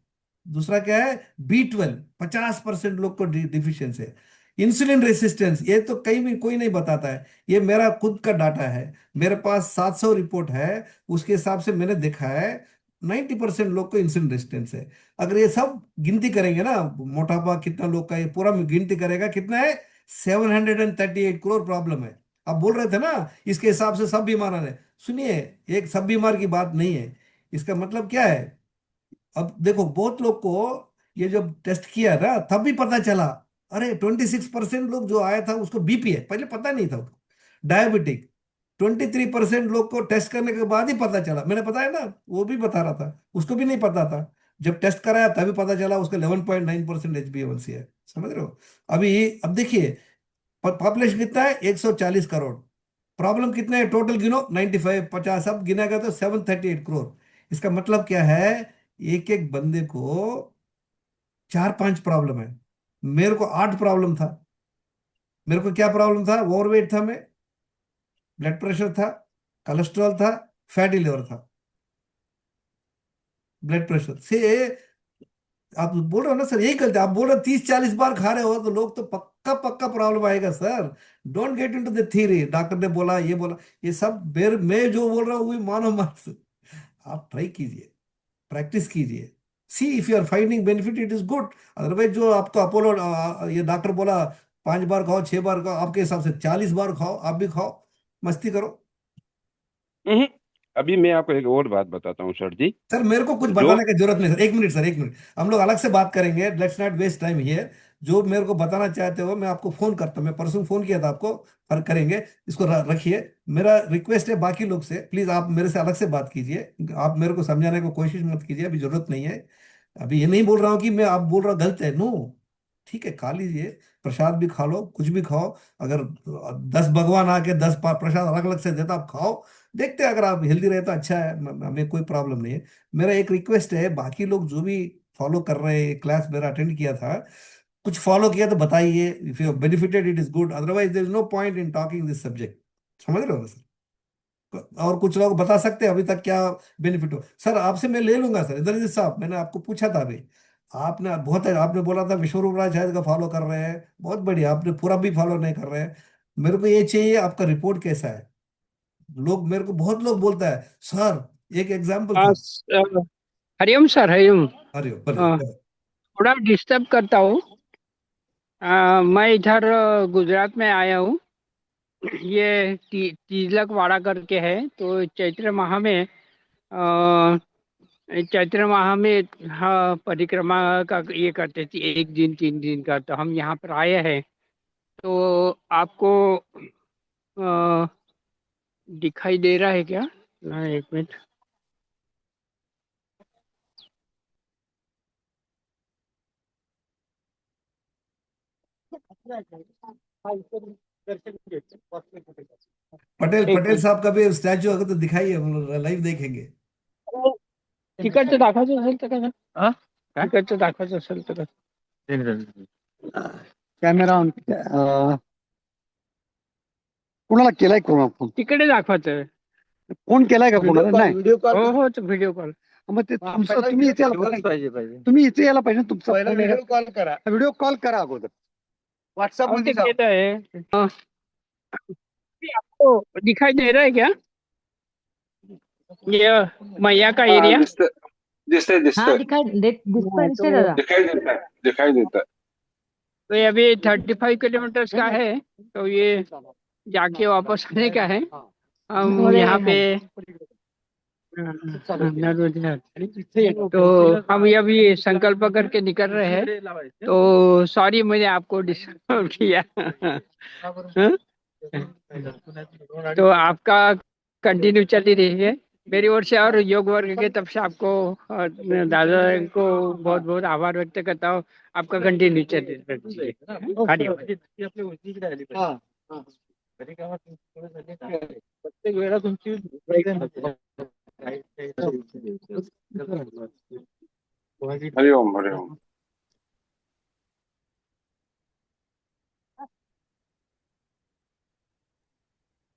दूसरा क्या है, B12 50% लोग को डिफिशियंसी है। इंसुलिन रेसिस्टेंस, ये तो कहीं भी कोई नहीं बताता है, ये मेरा खुद का डाटा है, मेरे पास 700 रिपोर्ट है, उसके हिसाब से मैंने देखा है 90% लोग को इंसुलिन रेजिस्टेंस है। अगर ये सब गिनती करेंगे ना, मोटापा कितना लोग का, ये पूरा गिनती करेगा कितना है, 738 करोड़ प्रॉब्लम है। आप बोल रहे थे ना, इसके हिसाब से सब बीमार आ रहे हैं। सुनिए, एक सब बीमार की बात नहीं है, इसका मतलब क्या है, अब देखो बहुत लोग को ये जब टेस्ट किया ना तब भी पता चला, अरे 26% लोग जो आया था उसको बीपी है, पहले पता नहीं था उसको, डायबिटिक 23% लोग को टेस्ट करने के बाद ही पता चला, मैंने बताया ना, वो भी बता रहा था उसको भी नहीं पता था, जब टेस्ट कराया तभी पता चला उसका 11.9% HbA1c है, समझ रहे हो? अभी अब देखिए, पॉपुलेशन कितना है, 140 करोड़, प्रॉब्लम कितने हैं टोटल गिनो, 95 50 सब गिना गया तो 738 करोड़। इसका मतलब क्या है, एक एक बंदे को 4 5 प्रॉब्लम है। मेरे को 8 प्रॉब्लम था। मेरे को क्या प्रॉब्लम था, ओवरवेट था मैं, ब्लड प्रेशर था, कोलेस्ट्रॉल था, फैटी लिवर था, ब्लड प्रेशर से। आप बोल रहे हो ना सर, यही गलती, आप बोल रहे हो 30 40 बार खा रहे हो तो लोग तो पक्का पक्का प्रॉब्लम आएगा sir. Don't get into the theory, doctor ने बोला ये बोला, ये सब मैं जो बोल रहा हूँ वही मानो मत। आप ट्राई कीजिए, प्रैक्टिस कीजिए, see if you are finding benefit it is good, otherwise जो आपको अपोलो ये डॉक्टर बोला 5 बार खाओ 6 बार खाओ, आपके हिसाब से 40 बार खाओ, आप भी खाओ, मस्ती करो। हम्म, अभी मैं आपको एक और बात बताता हूँ सर जी। सर मेरे को कुछ जो बताने की जरूरत नहीं सर, एक मिनट सर, एक मिनट, हम लोग अलग से बात करेंगे, let's not waste time here. जो मेरे को बताना चाहते हो मैं आपको फोन करता हूँ, मैं परसों फोन किया था आपको, पर करेंगे, इसको रखिए। मेरा रिक्वेस्ट है बाकी लोग से, प्लीज आप मेरे से अलग से बात कीजिए, आप मेरे को समझाने की कोशिश मत कीजिए, अभी जरूरत नहीं है। अभी ये नहीं बोल रहा हूँ कि मैं आप बोल रहा हूँ गलत है, नो, ठीक है खा लीजिए, प्रसाद भी खा लो, कुछ भी खाओ, अगर 10 भगवान आके 10 प्रसाद अलग अलग से देता आप खाओ, देखते हैं, अगर आप हेल्दी रहे तो अच्छा है, हमें कोई प्रॉब्लम नहीं है। मेरा एक रिक्वेस्ट है, बाकी लोग जो भी फॉलो कर रहे हैं, क्लास मेरा अटेंड किया था, कुछ फॉलो किया तो बताइए, if you benefited it is good, otherwise there is no point in talking this subject, समझ रहे हो ना सर? और कुछ लोग बता सकते हैं अभी तक क्या बेनिफिट हो? सर आपसे मैं ले लूंगा सर, इधर साहब मैंने आपको पूछा था अभी, आपने बहुत है, आपने बोला था विश्वरूप राय शायद का फॉलो कर रहे हैं, बहुत बढ़िया, आपने पूरा भी फॉलो नहीं कर रहे हैं। मेरे को ये चाहिए आपका रिपोर्ट कैसा है। लोग मेरे को बहुत लोग बोलता है सर, एक एग्जाम्पल हाँ, था। हरिओम सर, हरिओम। अरे बोलिए हाँ, थोड़ा डिस्टर्ब करता हूँ। मैं इधर गुजरात में आया हूँ। ये तिलक वाड़ा करके है, तो चैत्र माह में चैत्र माह में हाँ, परिक्रमा का ये करते थे, 1 दिन 3 दिन का। तो हम यहाँ पर आए हैं, तो आपको अ, दिखाई दे रहा है क्या? हाँ, 1 मिनट। पटेल एक पटेल मिनिट, साहब का भी स्टैचू अगर तो दिखाइए, हम लोग लाइव देखेंगे। तिकडचं दाखवायचं असेल तर कसं? हा? तिकडचं दाखवायचं असेल तर कसं? Camera on. कोणाला केलाय कोणा फोन? तिकडे दाखवायचं. फोन केलाय का कोणाला? नाही. Video call. हो हो, व्हिडिओ कॉल. मग ते तुमचं तुम्ही इथे यायला पाहिजे. तुम्ही इथे यायला पाहिजे ना, तुमचा व्हिडिओ कॉल करा. व्हिडिओ कॉल करा अगोदर. व्हॉट्सअप और मध्ये ते कहता है ये आपको दिखाई दे रहा है क्या? ये मैया का हाँ एरिया। दिखते दिखते हाँ दिखते दिखता तो दादा। दिखाई देता है, दिखाई देता है। तो ये अभी 35 किलोमीटर का है, तो ये जाके वापस आने का है। हम यहाँ पे तो हम अभी संकल्प करके निकल रहे हैं। तो सॉरी, मैंने आपको डिस्टर्ब किया। हाँ? तो आपका कंटिन्यू चली रही है मेरी ओर से, और योग वर्ग के तरफ से आपको दादा को बहुत बहुत आभार व्यक्त करता हूँ। आपका कंटिन्यू चली रही है। हा. प्रत्येक वेळा तुमची हरिओम हरिओम।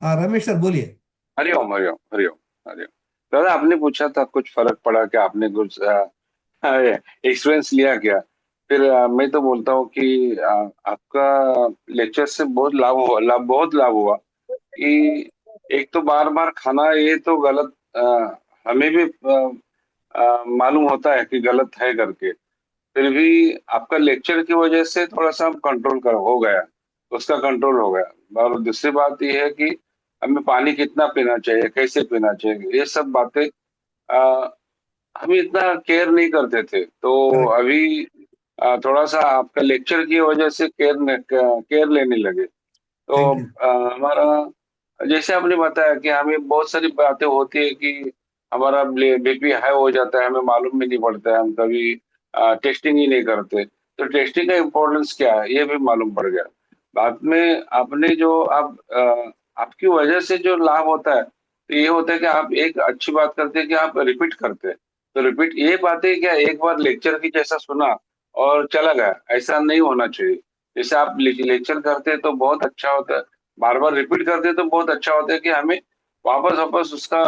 हाँ रमेश सर बोलिए। हरिओम हरिओम हरिओम हरिओम। दादा आपने पूछा था कुछ फर्क पड़ा क्या, आपने कुछ एक्सपीरियंस लिया क्या? फिर मैं तो बोलता हूँ कि आपका लेक्चर से बहुत लाभ हुआ, बहुत लाभ हुआ कि एक तो बार बार खाना ये तो गलत, हमें भी मालूम होता है कि गलत है करके, फिर भी आपका लेक्चर की वजह से थोड़ा सा कंट्रोल कर हो गया, उसका कंट्रोल हो गया। और दूसरी बात यह है कि हमें पानी कितना पीना चाहिए, कैसे पीना चाहिए, ये सब बातें हम इतना केयर नहीं करते थे। तो करेक्ट। अभी थोड़ा सा आपका लेक्चर की वजह से केयर लेने लगे। तो थैंक यू। हमारा जैसे आपने बताया कि हमें बहुत सारी बातें होती है कि हमारा बीपी हाई हो जाता है, हमें मालूम भी नहीं पड़ता है, हम कभी टेस्टिंग ही नहीं करते। तो टेस्टिंग का इम्पोर्टेंस क्या है ये भी मालूम पड़ गया। बाद में आपने जो आपकी वजह से जो लाभ होता है, तो ये होता है कि आप एक अच्छी बात करते हैं कि आप रिपीट करते हैं। तो रिपीट ये बात है क्या, एक बार लेक्चर की जैसा सुना और चला गया, ऐसा नहीं होना चाहिए। जैसे आप लेक्चर करते हैं तो बहुत अच्छा होता है, बार बार रिपीट करते हैं तो बहुत अच्छा होता है कि हमें वापस वापस उसका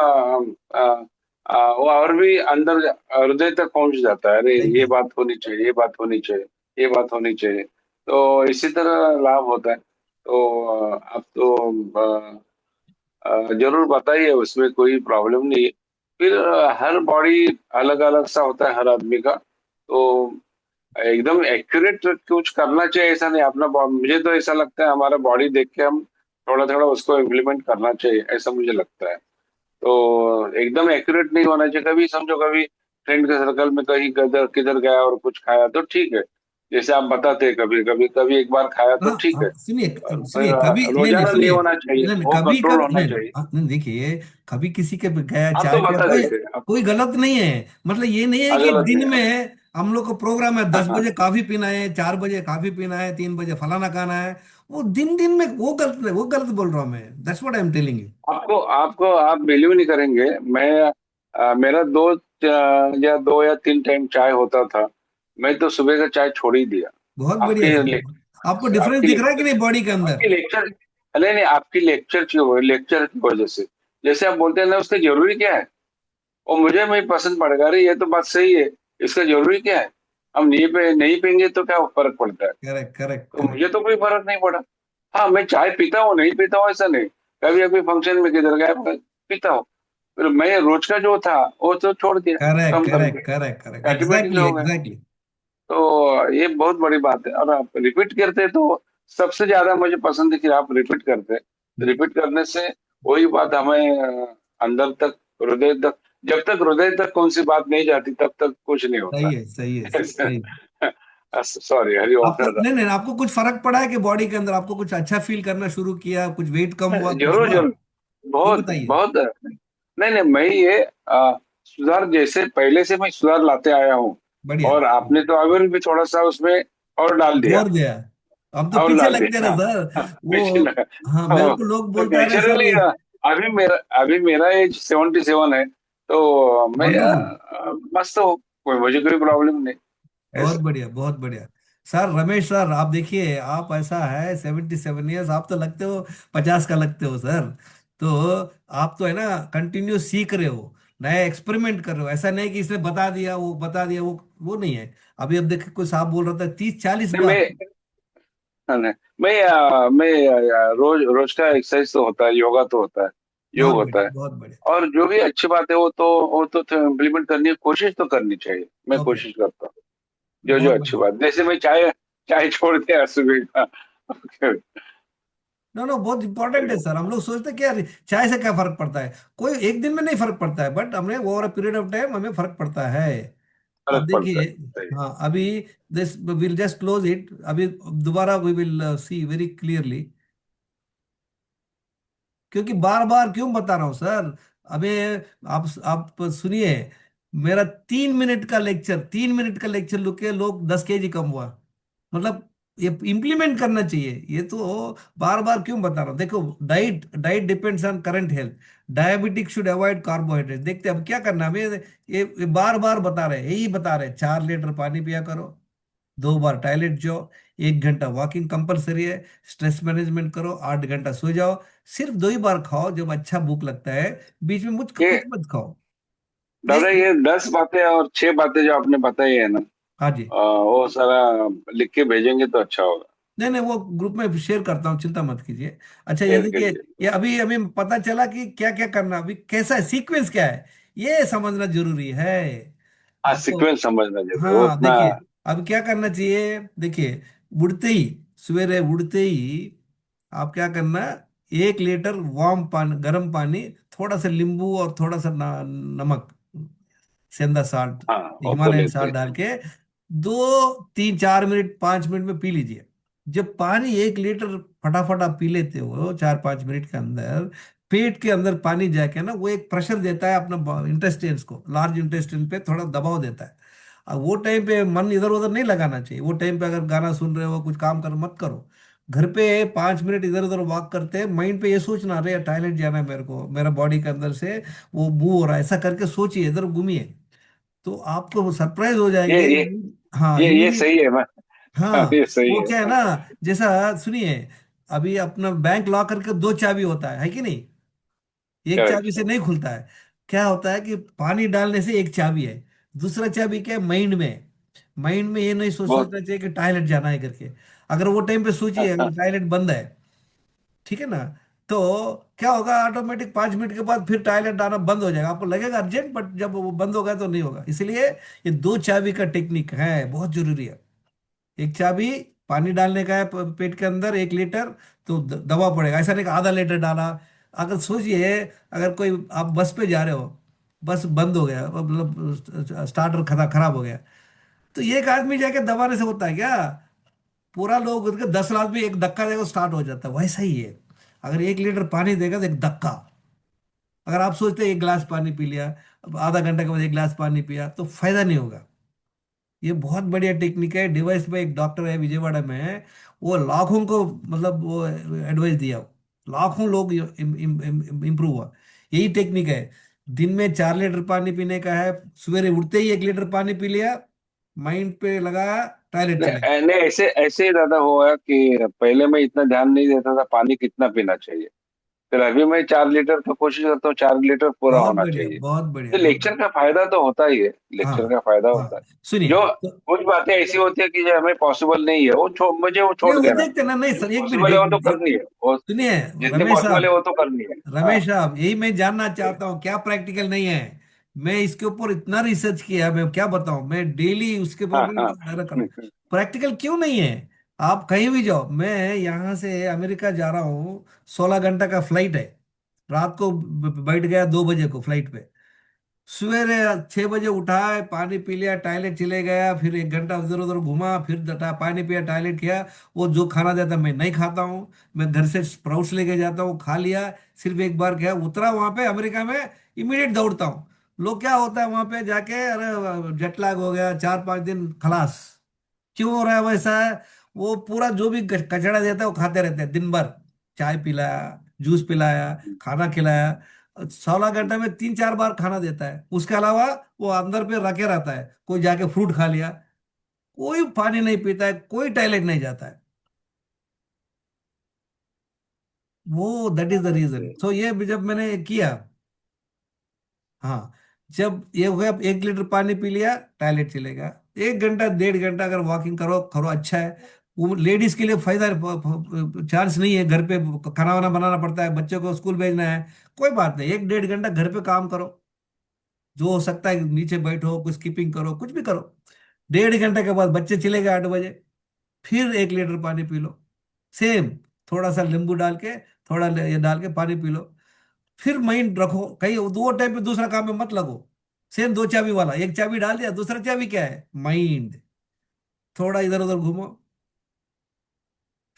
वो और भी अंदर हृदय तक पहुंच जाता है। अरे थैंक ये यू। बात होनी चाहिए, ये बात होनी चाहिए, ये बात होनी चाहिए। तो इसी तरह लाभ होता है। तो आप तो जरूर बताइए, उसमें कोई प्रॉब्लम नहीं है। फिर हर बॉडी अलग अलग सा होता है हर आदमी का, तो एकदम एक्यूरेट कुछ करना चाहिए ऐसा नहीं। अपना मुझे तो ऐसा लगता है हमारा बॉडी देख के हम थोड़ा थोड़ा उसको इम्प्लीमेंट करना चाहिए, ऐसा मुझे लगता है। तो एकदम एक्यूरेट नहीं होना चाहिए। कभी समझो कभी फ्रेंड के सर्कल में कहीं किधर किधर गया और कुछ खाया तो ठीक है, जैसे आप बताते हैं, कभी कभी कभी एक बार खाया तो हाँ ठीक है। हाँ, सुनिए फिर सुनिए, कभी नहीं नहीं रोजाना नहीं सुनिए, होना चाहिए, नहीं नहीं वो कभी कंट्रोल कभी होना नहीं नहीं, चाहिए। नहीं देखिए, कभी किसी के गया आप तो चाय पे बता कोई देते आप कोई गलत नहीं है। मतलब ये नहीं है कि गलत नहीं दिन है। में हम लोग को प्रोग्राम है 10 बजे कॉफी पीना है, 4 बजे कॉफी पीना है, 3 बजे फलाना खाना है, वो दिन दिन में वो गलत नहीं, वो गलत बोल रहा हूँ मैं। That's what I am telling you. आपको आपको आप बिलीव नहीं करेंगे, मैं मेरा या 2 या 3 टाइम चाय होता था, मैं तो सुबह का चाय छोड़ ही दिया। बहुत बढ़िया आपके सर। आपको डिफरेंस आपकी दिख रहा है कि लेक्चर नहीं बॉडी के अंदर? आपकी लेक्चर नहीं नहीं, आपकी लेक्चर की वजह से, जैसे आप बोलते हैं ना उसका जरूरी क्या है, और मुझे मैं पसंद पड़ेगा, अरे ये तो बात सही है, इसका जरूरी क्या है। हम नहीं पियेंगे तो क्या फर्क पड़ता है? करेक्ट करेक्ट तो करेक्ट। मुझे तो कोई फर्क नहीं पड़ा। हाँ, मैं चाय पीता हूँ, नहीं पीता हूँ ऐसा नहीं। कभी कभी फंक्शन में किधर गया पीता हूँ। फिर मैं रोज का जो था वो तो छोड़ दिया, करेक्ट कम कर करेक्ट दिया, करेक्ट करेक्ट, ऑटोमेटिक एग्जैक्टली हो गया। एग्जैक्टली। तो ये बहुत बड़ी बात है। और आप रिपीट करते तो सबसे ज्यादा मुझे पसंद है कि आप रिपीट करते। रिपीट करने से वही बात हमें अंदर तक, हृदय तक, जब तक हृदय तक कौन सी बात नहीं जाती तब तक कुछ नहीं होता। सही है सही है सही। सॉरी, हरि ओम आपको दादा। नहीं नहीं, आपको कुछ फर्क पड़ा है कि बॉडी के अंदर आपको कुछ अच्छा फील करना शुरू किया, कुछ वेट कम हुआ, कुछ जरूर हुआ? जरूर, वो बहुत बताइए। बहुत। नहीं नहीं, मैं ये सुधार जैसे पहले से मैं सुधार लाते आया हूँ। बढ़िया। और आपने तो अगर भी थोड़ा सा उसमें और डाल दिया, जोर दिया। हम तो और पीछे डाल लगते हैं ना दिया। हाँ, सर वो। पीछे लगा। हाँ, मेरे हाँ, को लोग तो बोलते आ रहे सर नेचुरली ये। अभी मेरा एज 77 है। तो मैं वंडरफुल। मस्त हूँ, कोई मुझे कोई प्रॉब्लम नहीं बहुत ऐसा। बढ़िया बहुत बढ़िया। सर रमेश सर, आप देखिए, आप ऐसा है 77 ईयर्स, आप तो लगते हो 50 का लगते हो सर। तो आप तो है ना कंटिन्यू सीख रहे हो, नया एक्सपेरिमेंट कर रहे हो। ऐसा नहीं कि इसने बता दिया वो बता दिया, वो नहीं है। अभी अब देखिए, कोई साहब बोल रहा था 30-40 नहीं, बार। नहीं, मैं रोज रोज का एक्सरसाइज तो होता है, योगा तो होता है, योग बहुत होता बढ़िया है। बहुत बढ़िया। और जो भी अच्छी बात है वो तो इम्प्लीमेंट करने की कोशिश तो करनी चाहिए। मैं ओके। कोशिश करता हूँ जो जो बहुत अच्छी बढ़िया। बात, जैसे मैं चाय चाय छोड़ दिया सुबह का। ओके। नो नो, बहुत इंपॉर्टेंट है सर। हम लोग सोचते हैं कि यार चाय से क्या फर्क पड़ता है, कोई एक दिन में नहीं फर्क पड़ता है, बट हमें over a period of time हमें फर्क पड़ता है। अब फर्क पड़ता देखिए, है, सही। हाँ अभी this will just close it. अभी दोबारा we will see very clearly, क्योंकि बार बार क्यों बता रहा हूँ सर। अबे, आप सुनिए, मेरा 3 मिनट का लेक्चर लुके लोग 10 केजी कम हुआ। मतलब ये इम्प्लीमेंट करना चाहिए ये तो। बार बार क्यों बता रहा हूँ, देखो, diet diet depends on current health. Diabetic should avoid carbohydrate. देखते हैं अब क्या करना है हमें। ये बार बार बता रहे हैं, यही बता रहे हैं, 4 लीटर पानी पिया करो, 2 बार टॉयलेट जाओ, 1 घंटा वॉकिंग कंपलसरी है, स्ट्रेस मैनेजमेंट करो, 8 घंटा सो जाओ, सिर्फ 2 ही बार खाओ जब अच्छा भूख लगता है, बीच में मुझ ये कुछ मत खाओ। दादा, ये ये 10 बातें और 6 बातें जो आपने बताई है ना, हाँ जी। वो सारा लिख के भेजेंगे तो अच्छा होगा। नहीं नहीं, वो ग्रुप में शेयर करता हूँ, चिंता मत कीजिए। अच्छा, ये शेयर देखिए, करिए। ये अभी अभी पता चला कि क्या क्या करना, अभी कैसा है, सीक्वेंस क्या है, ये समझना जरूरी है हाँ, आपको। सीक्वेंस समझना जरूरी है, वो हाँ उतना। देखिए, अब क्या करना चाहिए, देखिए, उड़ते ही, सवेरे उड़ते ही आप क्या करना, 1 लीटर वार्म पानी, गर्म पानी, थोड़ा सा नींबू और थोड़ा सा नमक, सेंधा साल्ट, हाँ, वो तो हिमालयन लेते साल्ट हैं। डाल के 2-3-4 मिनट 5 मिनट में पी लीजिए। जब पानी 1 लीटर फटाफट आप पी लेते हो 4-5 मिनट के अंदर, पेट के अंदर पानी जाके ना वो एक प्रेशर देता है अपना इंटेस्टाइन्स को, लार्ज इंटेस्टाइन पे थोड़ा दबाव देता है। अब वो टाइम पे मन इधर उधर नहीं लगाना चाहिए। वो टाइम पे अगर गाना सुन रहे हो, कुछ काम कर मत करो। घर पे 5 मिनट इधर उधर वॉक करते हैं, माइंड पे ये सोचना, अरे टॉयलेट जाना है मेरे को, मेरा बॉडी के अंदर से वो मूव हो रहा है, ऐसा करके सोचिए, इधर घूमिए, तो आपको सरप्राइज हो ये जाएंगे। ये हाँ, ये इमीडिएट। सही है मैं। हाँ, हाँ, ये सही वो क्या है है। ना, जैसा, सुनिए, अभी अपना बैंक लॉक करके 2 चाबी होता है कि नहीं? एक करेक्ट। चाबी से नहीं खुलता है। क्या होता है कि पानी डालने से एक चाबी है, दूसरा चाबी क्या है, माइंड में है। माइंड में ये नहीं बहुत। सोचना चाहिए कि टॉयलेट जाना है करके। अगर वो टाइम पे सोचिए, अगर टॉयलेट बंद है, ठीक है ना, तो क्या होगा, ऑटोमेटिक 5 मिनट के बाद फिर टॉयलेट आना बंद हो जाएगा, आपको लगेगा अर्जेंट, बट जब वो बंद होगा तो नहीं होगा। इसलिए ये 2 चाबी का टेक्निक है, बहुत जरूरी है। एक चाबी पानी डालने का है पेट के अंदर 1 लीटर, तो दबा पड़ेगा, ऐसा नहीं कि आधा लीटर डाला। अगर सोचिए, अगर कोई आप बस पे जा रहे हो, बस बंद हो गया, मतलब स्टार्टर खराब हो गया, तो एक आदमी जाके दबाने से होता है क्या? पूरा लोग उसके 10 आदमी एक धक्का देगा, स्टार्ट हो जाता है। वैसा ही है, अगर 1 लीटर पानी देगा तो एक धक्का। अगर आप सोचते हैं 1 गिलास पानी पी लिया, अब आधा घंटे के बाद 1 गिलास पानी पिया, तो फायदा नहीं होगा। ये बहुत बढ़िया टेक्निक है। डिवाइस पे एक डॉक्टर है विजयवाड़ा में, वो लाखों को, मतलब वो एडवाइस दिया, लाखों लोग इम्प्रूव हुआ। यही टेक्निक है, दिन में 4 लीटर पानी पीने का है, सवेरे उठते ही 1 लीटर पानी पी लिया, माइंड पे लगाया, टॉयलेट चले गए। नहीं नहीं, ऐसे ऐसे ही ज्यादा हुआ कि पहले मैं इतना ध्यान नहीं देता था पानी कितना पीना चाहिए। फिर अभी मैं 4 लीटर का कोशिश करता हूँ, 4 लीटर पूरा बहुत होना बढ़िया, चाहिए। बहुत तो बढ़िया, बहुत लेक्चर का फायदा तो होता ही है, हाँ लेक्चर का फायदा हाँ। होता है। सुनिए जो तो, कुछ बातें ऐसी होती है कि जो हमें पॉसिबल नहीं है, मुझे वो नहीं छोड़ वो देना। देखते ना, नहीं जो सर, एक मिनट पॉसिबल है एक वो तो मिनट करनी है, वो सुनिए जितनी रमेश पॉसिबल है साहब, वो तो करनी है। हाँ रमेश साहब यही मैं जानना चाहता हूँ, क्या प्रैक्टिकल नहीं है? मैं इसके ऊपर इतना रिसर्च किया, मैं क्या बताऊं, मैं डेली उसके हाँ ऊपर हाँ। प्रैक्टिकल क्यों नहीं है? आप कहीं भी जाओ, मैं यहाँ से अमेरिका जा रहा हूँ, 16 घंटा का फ्लाइट है, रात को बैठ गया 2 बजे को फ्लाइट पे, सवेरे 6 बजे उठा, पानी पी लिया, टॉयलेट चले गया, फिर 1 घंटा उधर उधर घुमा, फिर पानी पिया, टॉयलेट किया। वो जो खाना देता मैं नहीं खाता हूँ, मैं घर से स्प्राउट्स लेके जाता हूँ, खा लिया। सिर्फ एक बार क्या उतरा वहां पे अमेरिका में, इमीडिएट दौड़ता हूँ। लोग क्या होता है वहां पे जाके, अरे जेट लैग हो गया, 4-5 दिन खलास। क्यों हो रहा है वैसा? है वो पूरा जो भी कचड़ा देता है वो खाते रहते हैं दिन भर। चाय पिलाया, जूस पिलाया, खाना खिलाया, 16 घंटे में 3-4 बार खाना देता है। उसके अलावा वो अंदर पे रखे रहता है, कोई जाके फ्रूट खा लिया, कोई पानी नहीं पीता है, कोई टॉयलेट नहीं जाता है। वो दैट इज द रीजन। सो ये भी जब मैंने किया, हाँ, जब ये हो गया 1 लीटर पानी पी लिया, टॉयलेट चलेगा। 1 घंटा 1.5 घंटा अगर वॉकिंग करो करो, अच्छा है। वो लेडीज के लिए फायदा, चांस नहीं है, घर पे खाना वाना बनाना पड़ता है, बच्चों को स्कूल भेजना है, कोई बात नहीं, 1-1.5 घंटा घर पे काम करो, जो हो सकता है नीचे बैठो, कुछ स्किपिंग करो, कुछ भी करो। 1.5 घंटे के बाद बच्चे चले गए 8 बजे, फिर 1 लीटर पानी पी लो, सेम, थोड़ा सा नींबू डाल के, थोड़ा ये डाल के पानी पी लो। फिर माइंड रखो कहीं, दो टाइम पे दूसरा काम में मत लगो। सेम 2 चाबी वाला, एक चाबी डाल दिया, दूसरा चाबी क्या है? माइंड। थोड़ा इधर उधर घूमो,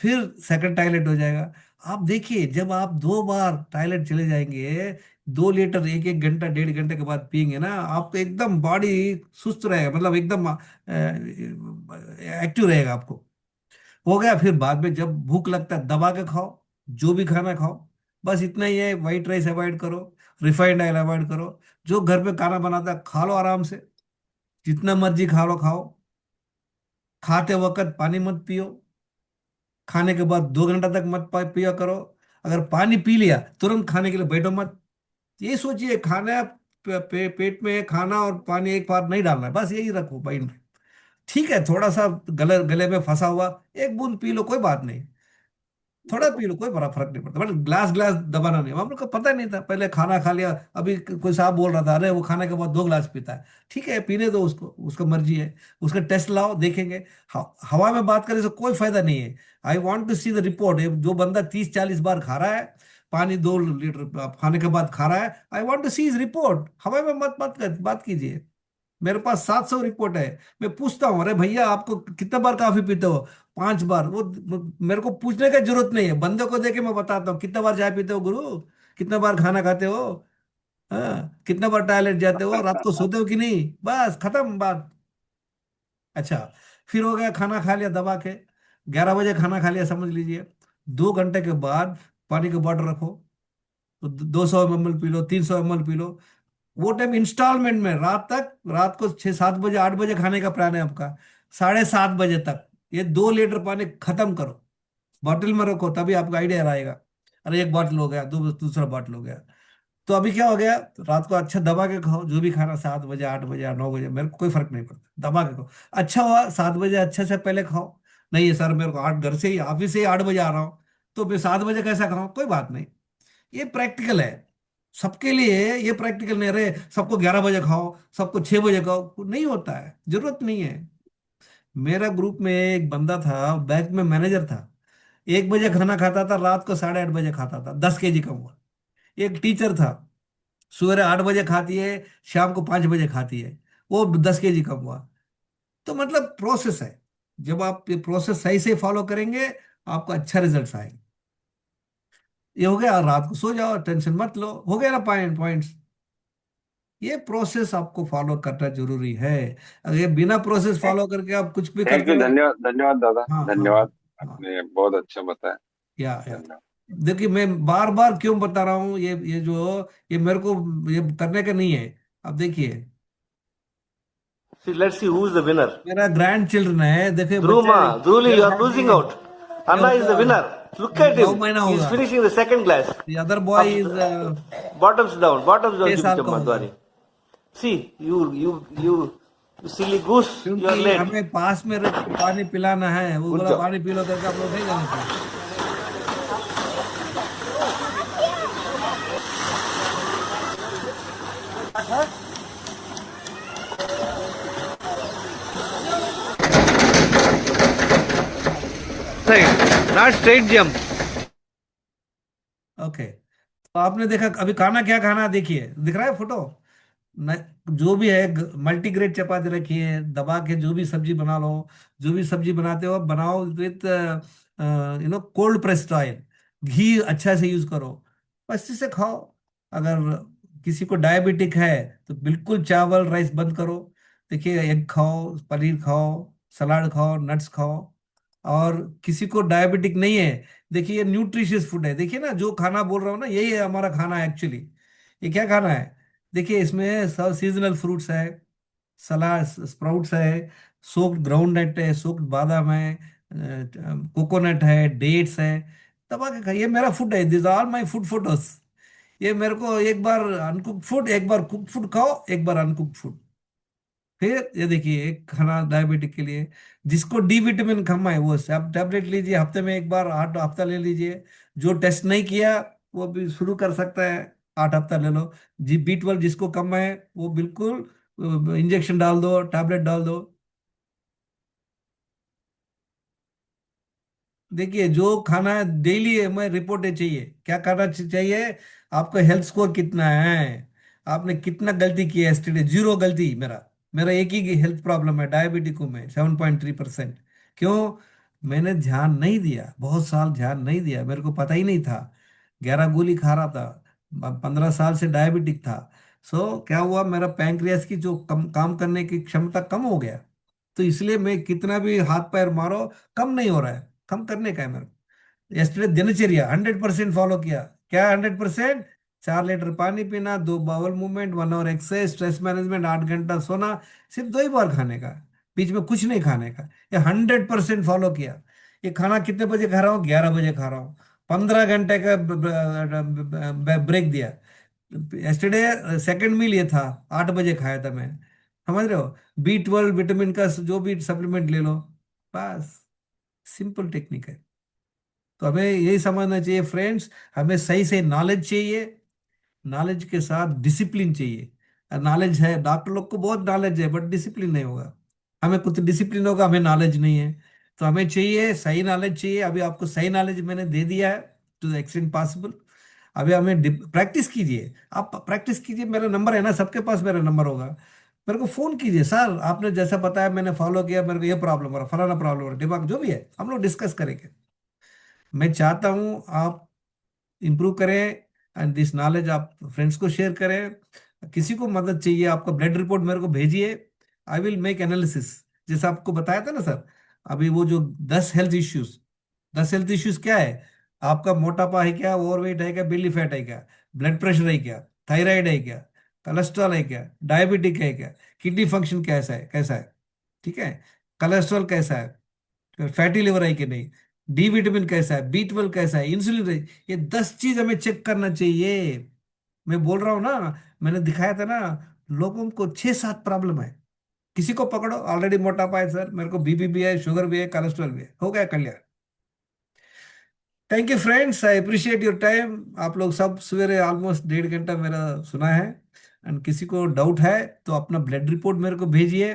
फिर सेकंड टॉयलेट हो जाएगा। आप देखिए, जब आप 2 बार टॉयलेट चले जाएंगे, 2 लीटर 1-1 घंटा 1.5 घंटे के बाद पियेंगे ना, आपको एकदम बॉडी सुस्त रहेगा, मतलब एकदम एक्टिव रहेगा आपको। हो गया, फिर बाद में जब भूख लगता है दबा के खाओ, जो भी खाना खाओ। बस इतना ही है, व्हाइट राइस अवॉइड करो, रिफाइंड ऑयल अवॉइड करो। जो घर पे खाना बनाता है खा लो आराम से, जितना मर्जी खा लो, खाओ। खाते वक्त पानी मत पियो, खाने के बाद 2 घंटा तक मत पिया करो। अगर पानी पी लिया तुरंत खाने के लिए बैठो मत। ये सोचिए, खाना पेट में खाना और पानी एक बार नहीं डालना है, बस यही रखो माइंड में। ठीक है, थोड़ा सा गले गले में फंसा हुआ, एक बूंद पी लो, कोई बात नहीं, थोड़ा पी लो, कोई बड़ा फर्क नहीं पड़ता, बट ग्लास ग्लास दबाना नहीं। हम लोग को पता नहीं था, पहले खाना खा लिया, अभी कोई साहब बोल रहा था, अरे वो खाने के बाद 2 गिलास पीता है। ठीक है, पीने दो उसको, उसका मर्जी है। उसका टेस्ट लाओ, देखेंगे। हवा में बात करने से कोई फायदा नहीं है। I want to see the report. जो बंदा 30-40 बार खा रहा है पानी, 2 लीटर खाने के बाद खा रहा है, I want to see is report. हवा में मत मत बात कीजिए। मेरे पास 700 रिपोर्ट है। मैं पूछता हूँ, अरे भैया आपको कितने बार कॉफी पीते हो? 5 बार। वो मेरे को पूछने की जरूरत नहीं है, बंदे को देके मैं बताता हूँ कितने बार चाय पीते हो गुरु, कितने बार खाना खाते हो, हाँ, कितने बार टॉयलेट जाते हो, रात को सोते हो कि नहीं, बस खत्म बात। अच्छा, फिर हो गया, खाना खा लिया दबा के, 11 बजे खाना खा लिया, समझ लीजिए 2 घंटे के बाद पानी का बॉटल रखो, तो 200 ml P low, 300 ml P low. वो टाइम इंस्टॉलमेंट में, रात को 6-7 बजे 8 बजे खाने का प्लान है आपका, 7:30 बजे तक ये 2 लीटर पानी खत्म करो, बॉटल में रखो, तभी आपको आइडिया आएगा। अरे एक बॉटल हो गया, दूसरा बॉटल हो गया। तो अभी क्या हो गया, रात को अच्छा दबा के खाओ, जो भी खाना, 7 बजे 8 बजे या 9 बजे, मेरे को कोई फर्क नहीं पड़ता, दबा के खाओ। अच्छा हुआ 7 बजे अच्छे से पहले खाओ। नहीं है सर, मेरे को घर से ही, ऑफिस से ही 8 बजे आ रहा हूँ, तो मैं 7 बजे कैसा खाऊं? कोई बात नहीं, ये प्रैक्टिकल है सबके लिए। ये प्रैक्टिकल नहीं, रहे सबको 11 बजे खाओ, सबको 6 बजे खाओ, नहीं होता है, जरूरत नहीं है। मेरा ग्रुप में एक बंदा था, बैंक में मैनेजर था, 1 बजे खाना खाता था, रात को 8:30 बजे खाता था, 10 kg कम हुआ। एक टीचर था, सुबह 8 बजे खाती है, शाम को 5 बजे खाती है, वो 10 kg कम हुआ। तो मतलब प्रोसेस है, जब आप ये प्रोसेस सही से फॉलो करेंगे, आपको अच्छा रिजल्ट आएंगे। ये हो गया, रात को सो जाओ, टेंशन मत लो, हो गया ना पॉइंट्स। ये प्रोसेस आपको फॉलो करना जरूरी है। अगर ये बिना प्रोसेस फॉलो करके आप कुछ भी थैंक करते यू, रहो। धन्यवाद धन्यवाद दादा, हाँ हाँ धन्यवाद। हाँ। आपने बहुत अच्छा बताया। या धन्यवाद। देखिए, मैं बार बार क्यों बता रहा हूँ, ये मेरे को ये करने का नहीं है। अब देखिए, See, let's see who is the winner. मेरा ग्रैंड चिल्ड्रन है, देखिए बच्चे Dhruma, Druli, क्या you are खाते losing हैं, out. क्या Anna is होता the है। winner. Look at 9 him. महीना He's होगा. finishing the second glass. The other boy is Bottoms down. 6 साल Jupiter का होगा. Madhwani. See, you silly goose. You are क्योंकि late. हमें पास में रख के पानी पिलाना है. वो Good बोला job. पानी पी लो करके आप लोग नहीं जाने चाहिए. Right. Not straight jump. Okay, तो आपने देखा अभी खाना क्या खाना है, देखिए दिख रहा है फोटो. न, जो भी है मल्टीग्रेड चपाती रखी है, दबा के जो भी सब्जी बना लो. जो भी सब्जी बनाते हो बनाओ विथ कोल्ड प्रेस्ड ऑयल. घी अच्छा से यूज करो, बस इसे खाओ. अगर किसी को डायबिटिक है तो बिल्कुल चावल राइस बंद करो. देखिए एग खाओ, पनीर खाओ, सलाद खाओ, नट्स खाओ. और किसी को डायबिटिक नहीं है, देखिए ये न्यूट्रिशियस फूड है. देखिए ना जो खाना बोल रहा हूँ ना, यही है हमारा खाना एक्चुअली. ये क्या खाना है? देखिए इसमें सब सीजनल फ्रूट्स है, सलाद स्प्राउट्स है, सोक्ड ग्राउंड नट है, सोक्ड बादाम है, कोकोनट है, डेट्स है. दबा के खाइए. ये मेरा फूड है. This are my food photos. ये मेरे को एक बार अनकुक फूड, एक बार कुक फूड खाओ, एक बार अनकुक फूड. फिर ये देखिए एक खाना डायबिटिक के लिए. जिसको डी विटामिन कम है वो सब टैबलेट लीजिए, हफ्ते में एक बार, 8 हफ्ता ले लीजिए. जो टेस्ट नहीं किया वो भी शुरू कर सकता है, 8 हफ्ता ले लो. जी B12 जिसको कम है वो बिल्कुल इंजेक्शन डाल दो, टैबलेट डाल दो. देखिए जो खाना है डेली हमें रिपोर्टें चाहिए. क्या खाना चाहिए? आपका हेल्थ स्कोर कितना है, आपने कितना गलती की है एस्टरडे. 0 गलती. मेरा मेरा एक ही हेल्थ प्रॉब्लम है, डायबिटिक हूं मैं, 7.3%. क्यों? मैंने ध्यान नहीं दिया, बहुत साल ध्यान नहीं दिया, मेरे को पता ही नहीं था. 11 गोली खा रहा था, 15 साल से डायबिटिक था. सो क्या हुआ, मेरा पैंक्रियास की जो काम करने की क्षमता कम हो गया. तो इसलिए मैं कितना भी हाथ पैर मारो कम नहीं हो रहा है. कम करने का है मेरे को. यस्टरडे दिनचर्या 100% फॉलो किया. क्या 100%? 4 लीटर पानी पीना, 2 bowel movement, 1 hour exercise, stress management, 8 घंटा सोना, सिर्फ 2 ही बार खाने का, बीच में कुछ नहीं खाने का. ये 100% फॉलो किया. ये खाना कितने बजे खा रहा हूँ? 11 बजे खा रहा हूँ. 15 घंटे का ब्रेक दिया. यस्टरडे सेकंड मील ये था, 8 बजे खाया था मैं. समझ रहे हो? B12 विटामिन का जो भी सप्लीमेंट ले लो, बस. सिंपल टेक्निक है. तो हमें यही समझना चाहिए फ्रेंड्स, हमें सही से नॉलेज चाहिए, नॉलेज के साथ डिसिप्लिन चाहिए. नॉलेज है, डॉक्टर लोग को बहुत नॉलेज है, बट डिसिप्लिन नहीं होगा. हमें कुछ डिसिप्लिन होगा, हमें नॉलेज नहीं है. तो हमें चाहिए सही नॉलेज चाहिए. अभी आपको सही नॉलेज मैंने दे दिया है टू द एक्सटेंट पॉसिबल. अभी हमें प्रैक्टिस कीजिए. आप प्रैक्टिस कीजिए. मेरा नंबर है ना, सबके पास मेरा नंबर होगा. मेरे को फोन कीजिए, सर आपने जैसा बताया मैंने फॉलो किया, मेरे को ये प्रॉब्लम हो रहा, फलाना प्रॉब्लम हो रहा, दिमाग जो भी है हम लोग डिस्कस करेंगे. मैं चाहता हूं आप इंप्रूव करें एंड दिस नॉलेज आप फ्रेंड्स को शेयर करें. किसी को मदद चाहिए, आपका ब्लड रिपोर्ट मेरे को भेजिए. I will make analysis. जैसा आपको बताया था ना सर, अभी वो जो 10 हेल्थ इश्यूज क्या है? आपका मोटापा है क्या, ओवरवेट है क्या, बिली फैट है क्या, ब्लड प्रेशर है क्या, थायराइड है क्या, कोलेस्ट्रॉल है क्या, डायबिटिक है क्या, किडनी फंक्शन कैसा है, ठीक है, कोलेस्ट्रॉल कैसा है, फैटी लिवर है कि नहीं, डी विटामिन कैसा है, B12 कैसा है, इंसुलिन है. ये 10 चीज हमें चेक करना चाहिए. मैं बोल रहा हूँ ना, मैंने दिखाया था ना, लोगों को 6-7 प्रॉब्लम है. किसी को पकड़ो ऑलरेडी मोटापा है, सर मेरे को बीपी भी है, शुगर भी है, कोलेस्ट्रॉल भी है, हो गया कल्याण. Thank you friends, I appreciate your time. आप लोग सब सवेरे ऑलमोस्ट 1.5 घंटा मेरा सुना है. एंड किसी को डाउट है तो अपना ब्लड रिपोर्ट मेरे को भेजिए.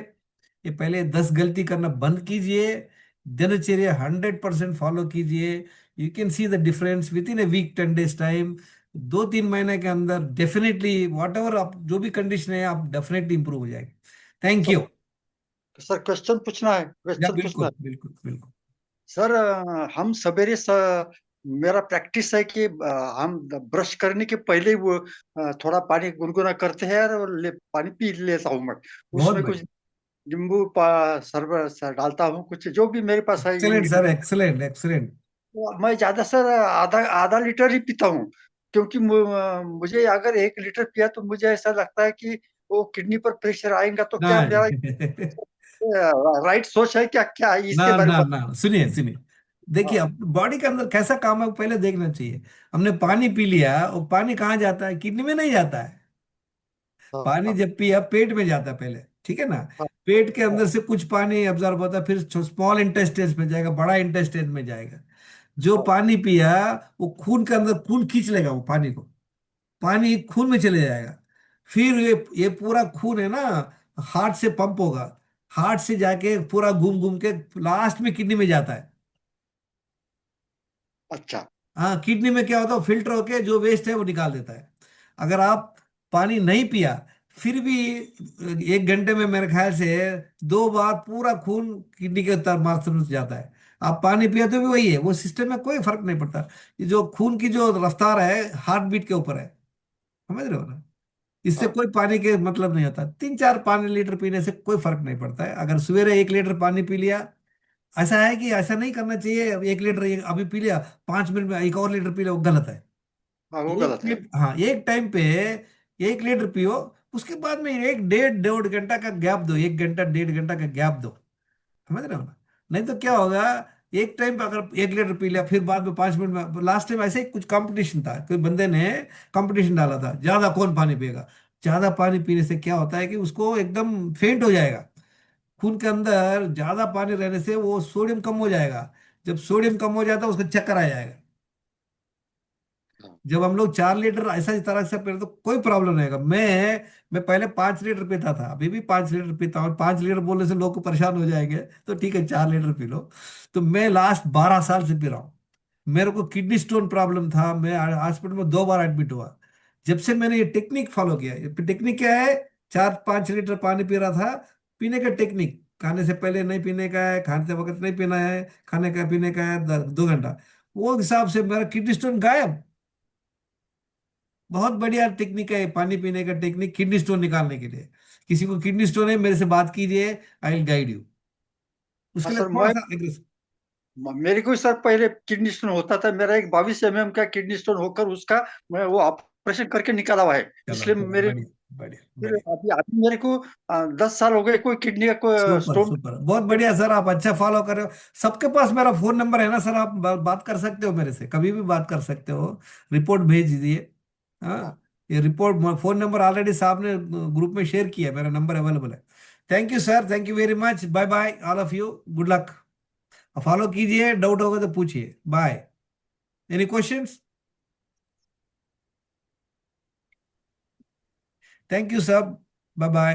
ये पहले 10 गलती करना बंद कीजिए. दिनचर्या 100% फॉलो कीजिए. You can see the difference within a week, 10 days time. 2-3 महीने के अंदर डेफिनेटली वॉट एवर आप जो भी कंडीशन है आप डेफिनेटली इंप्रूव हो जाएंगे. Thank you. सर क्वेश्चन पूछना है, क्वेश्चन पूछना बिल्कुल है. बिल्कुल बिल्कुल. सर हम सवेरे मेरा प्रैक्टिस है कि हम ब्रश करने के पहले वो थोड़ा पानी गुनगुना करते हैं और पानी पी लेता हूँ मैं. बहुत उसमें कुछ नींबू सरबत डालता हूँ, कुछ जो भी मेरे पास है. Excellent sir, excellent excellent. मैं ज्यादा सर आधा आधा लीटर ही पीता हूँ, क्योंकि मुझे अगर 1 लीटर पिया तो मुझे ऐसा लगता है कि वो किडनी पर प्रेशर आएगा. तो क्या मेरा ना राइट सोच है क्या, क्या है ना इसके बारे ना में? ना, सुनिए सुनिए. देखिए हाँ अब बॉडी के अंदर कैसा काम है वो पहले देखना चाहिए। हमने पानी पी लिया, और पानी कहाँ जाता है? किडनी में नहीं जाता है। हाँ पानी हाँ जब पिया पेट में जाता है पहले, ठीक है ना। हाँ पेट के हाँ, अंदर से कुछ पानी एब्जॉर्ब होता है, फिर स्मॉल इंटेस्टाइन में जाएगा, बड़ा इंटेस्टाइन में जाएगा। जो हाँ। पानी पिया वो खून के अंदर, खून खींच लेगा वो पानी को, पानी खून में चले जाएगा। फिर ये पूरा खून है ना, हार्ट से पंप होगा, हार्ट से जाके पूरा घूम घूम के लास्ट में किडनी में जाता है। अच्छा। हाँ, किडनी में क्या होता है, फिल्टर होके जो वेस्ट है वो निकाल देता है। अगर आप पानी नहीं पिया, फिर भी 1 घंटे में मेरे ख्याल से 2 बार पूरा खून किडनी के माध्यम से जाता है। आप पानी पिया तो भी वही है, वो सिस्टम में कोई फर्क नहीं पड़ता। ये जो खून की जो रफ्तार है हार्ट बीट के ऊपर है, समझ रहे हो ना। इससे हाँ कोई पानी के मतलब नहीं होता, 3-4 पानी लीटर पीने से कोई फर्क नहीं पड़ता है। अगर सवेरे 1 लीटर पानी पी लिया, ऐसा है कि ऐसा नहीं करना चाहिए, अब 1 लीटर अभी पी लिया, 5 मिनट में 1 और लीटर पी लिया, वो गलत है। हाँ, वो एक गलत है। टाइम, हाँ, एक टाइम पे 1 लीटर पियो, उसके बाद में एक डेढ़ डेढ़ घंटा का गैप दो, 1 घंटा 1.5 घंटा का गैप दो, समझ रहे हो ना। नहीं तो क्या होगा, एक टाइम पे अगर 1 लीटर पी लिया, फिर बाद में 5 मिनट में, लास्ट टाइम ऐसे ही कुछ कंपटीशन था, कोई बंदे ने कंपटीशन डाला था, ज्यादा कौन पानी पिएगा। ज्यादा पानी पीने से क्या होता है कि उसको एकदम फेंट हो जाएगा। खून के अंदर ज्यादा पानी रहने से वो सोडियम कम हो जाएगा। जब सोडियम कम हो जाता है उसको चक्कर आ जाएगा। हाँ जब हम लोग 4 लीटर ऐसा इस तरह से पीते तो कोई प्रॉब्लम नहीं आएगा। मैं पहले 5 लीटर पीता था, अभी भी 5 लीटर पीता हूँ। 5 लीटर बोलने से लोग को परेशान हो जाएंगे, तो ठीक है 4 लीटर पी लो। तो मैं लास्ट 12 साल से पी रहा हूँ। मेरे को किडनी स्टोन प्रॉब्लम था, मैं हॉस्पिटल में 2 बार एडमिट हुआ। जब से मैंने ये टेक्निक फॉलो किया, ये टेक्निक क्या है, 4-5 लीटर पानी पी रहा था। पीने का टेक्निक, खाने से पहले नहीं पीने का है, खाने से वक्त नहीं पीना है, खाने का पीने का है 2 घंटा, वो हिसाब से मेरा किडनी स्टोन गायब। बहुत बढ़िया टेक्निक है पानी पीने का टेक्निक, किडनी स्टोन निकालने के लिए। किसी को किडनी स्टोन है, मेरे से बात कीजिए, आई विल गाइड यू। हाँ उसके लिए सर। थोड़ा सा aggressive- मेरे को सर पहले किडनी स्टोन होता था, मेरा एक 22 mm का किडनी स्टोन होकर उसका मैं वो ऑपरेशन करके निकाला हुआ है। चलो इसलिए चलो, मेरे बढ़िया बढ़िया फिर बढ़िया। अभी अभी मेरे को 10 साल हो गए, कोई किडनी का कोई सुपर स्टोन। सुपर, बहुत बढ़िया सर, आप अच्छा फॉलो कर रहे हो। सबके पास मेरा फोन नंबर है ना सर, आप बात कर सकते हो मेरे से, कभी भी बात कर सकते हो। रिपोर्ट भेज दीजिए। हाँ। हाँ, ये रिपोर्ट फोन नंबर ऑलरेडी साहब ने ग्रुप में शेयर किया है, मेरा नंबर अवेलेबल है। Thank you sir, thank you very much, bye bye all of you, good luck. Follow कीजिए, डाउट होगा तो पूछिए, bye. Any questions? Thank you सब, बाय बाय।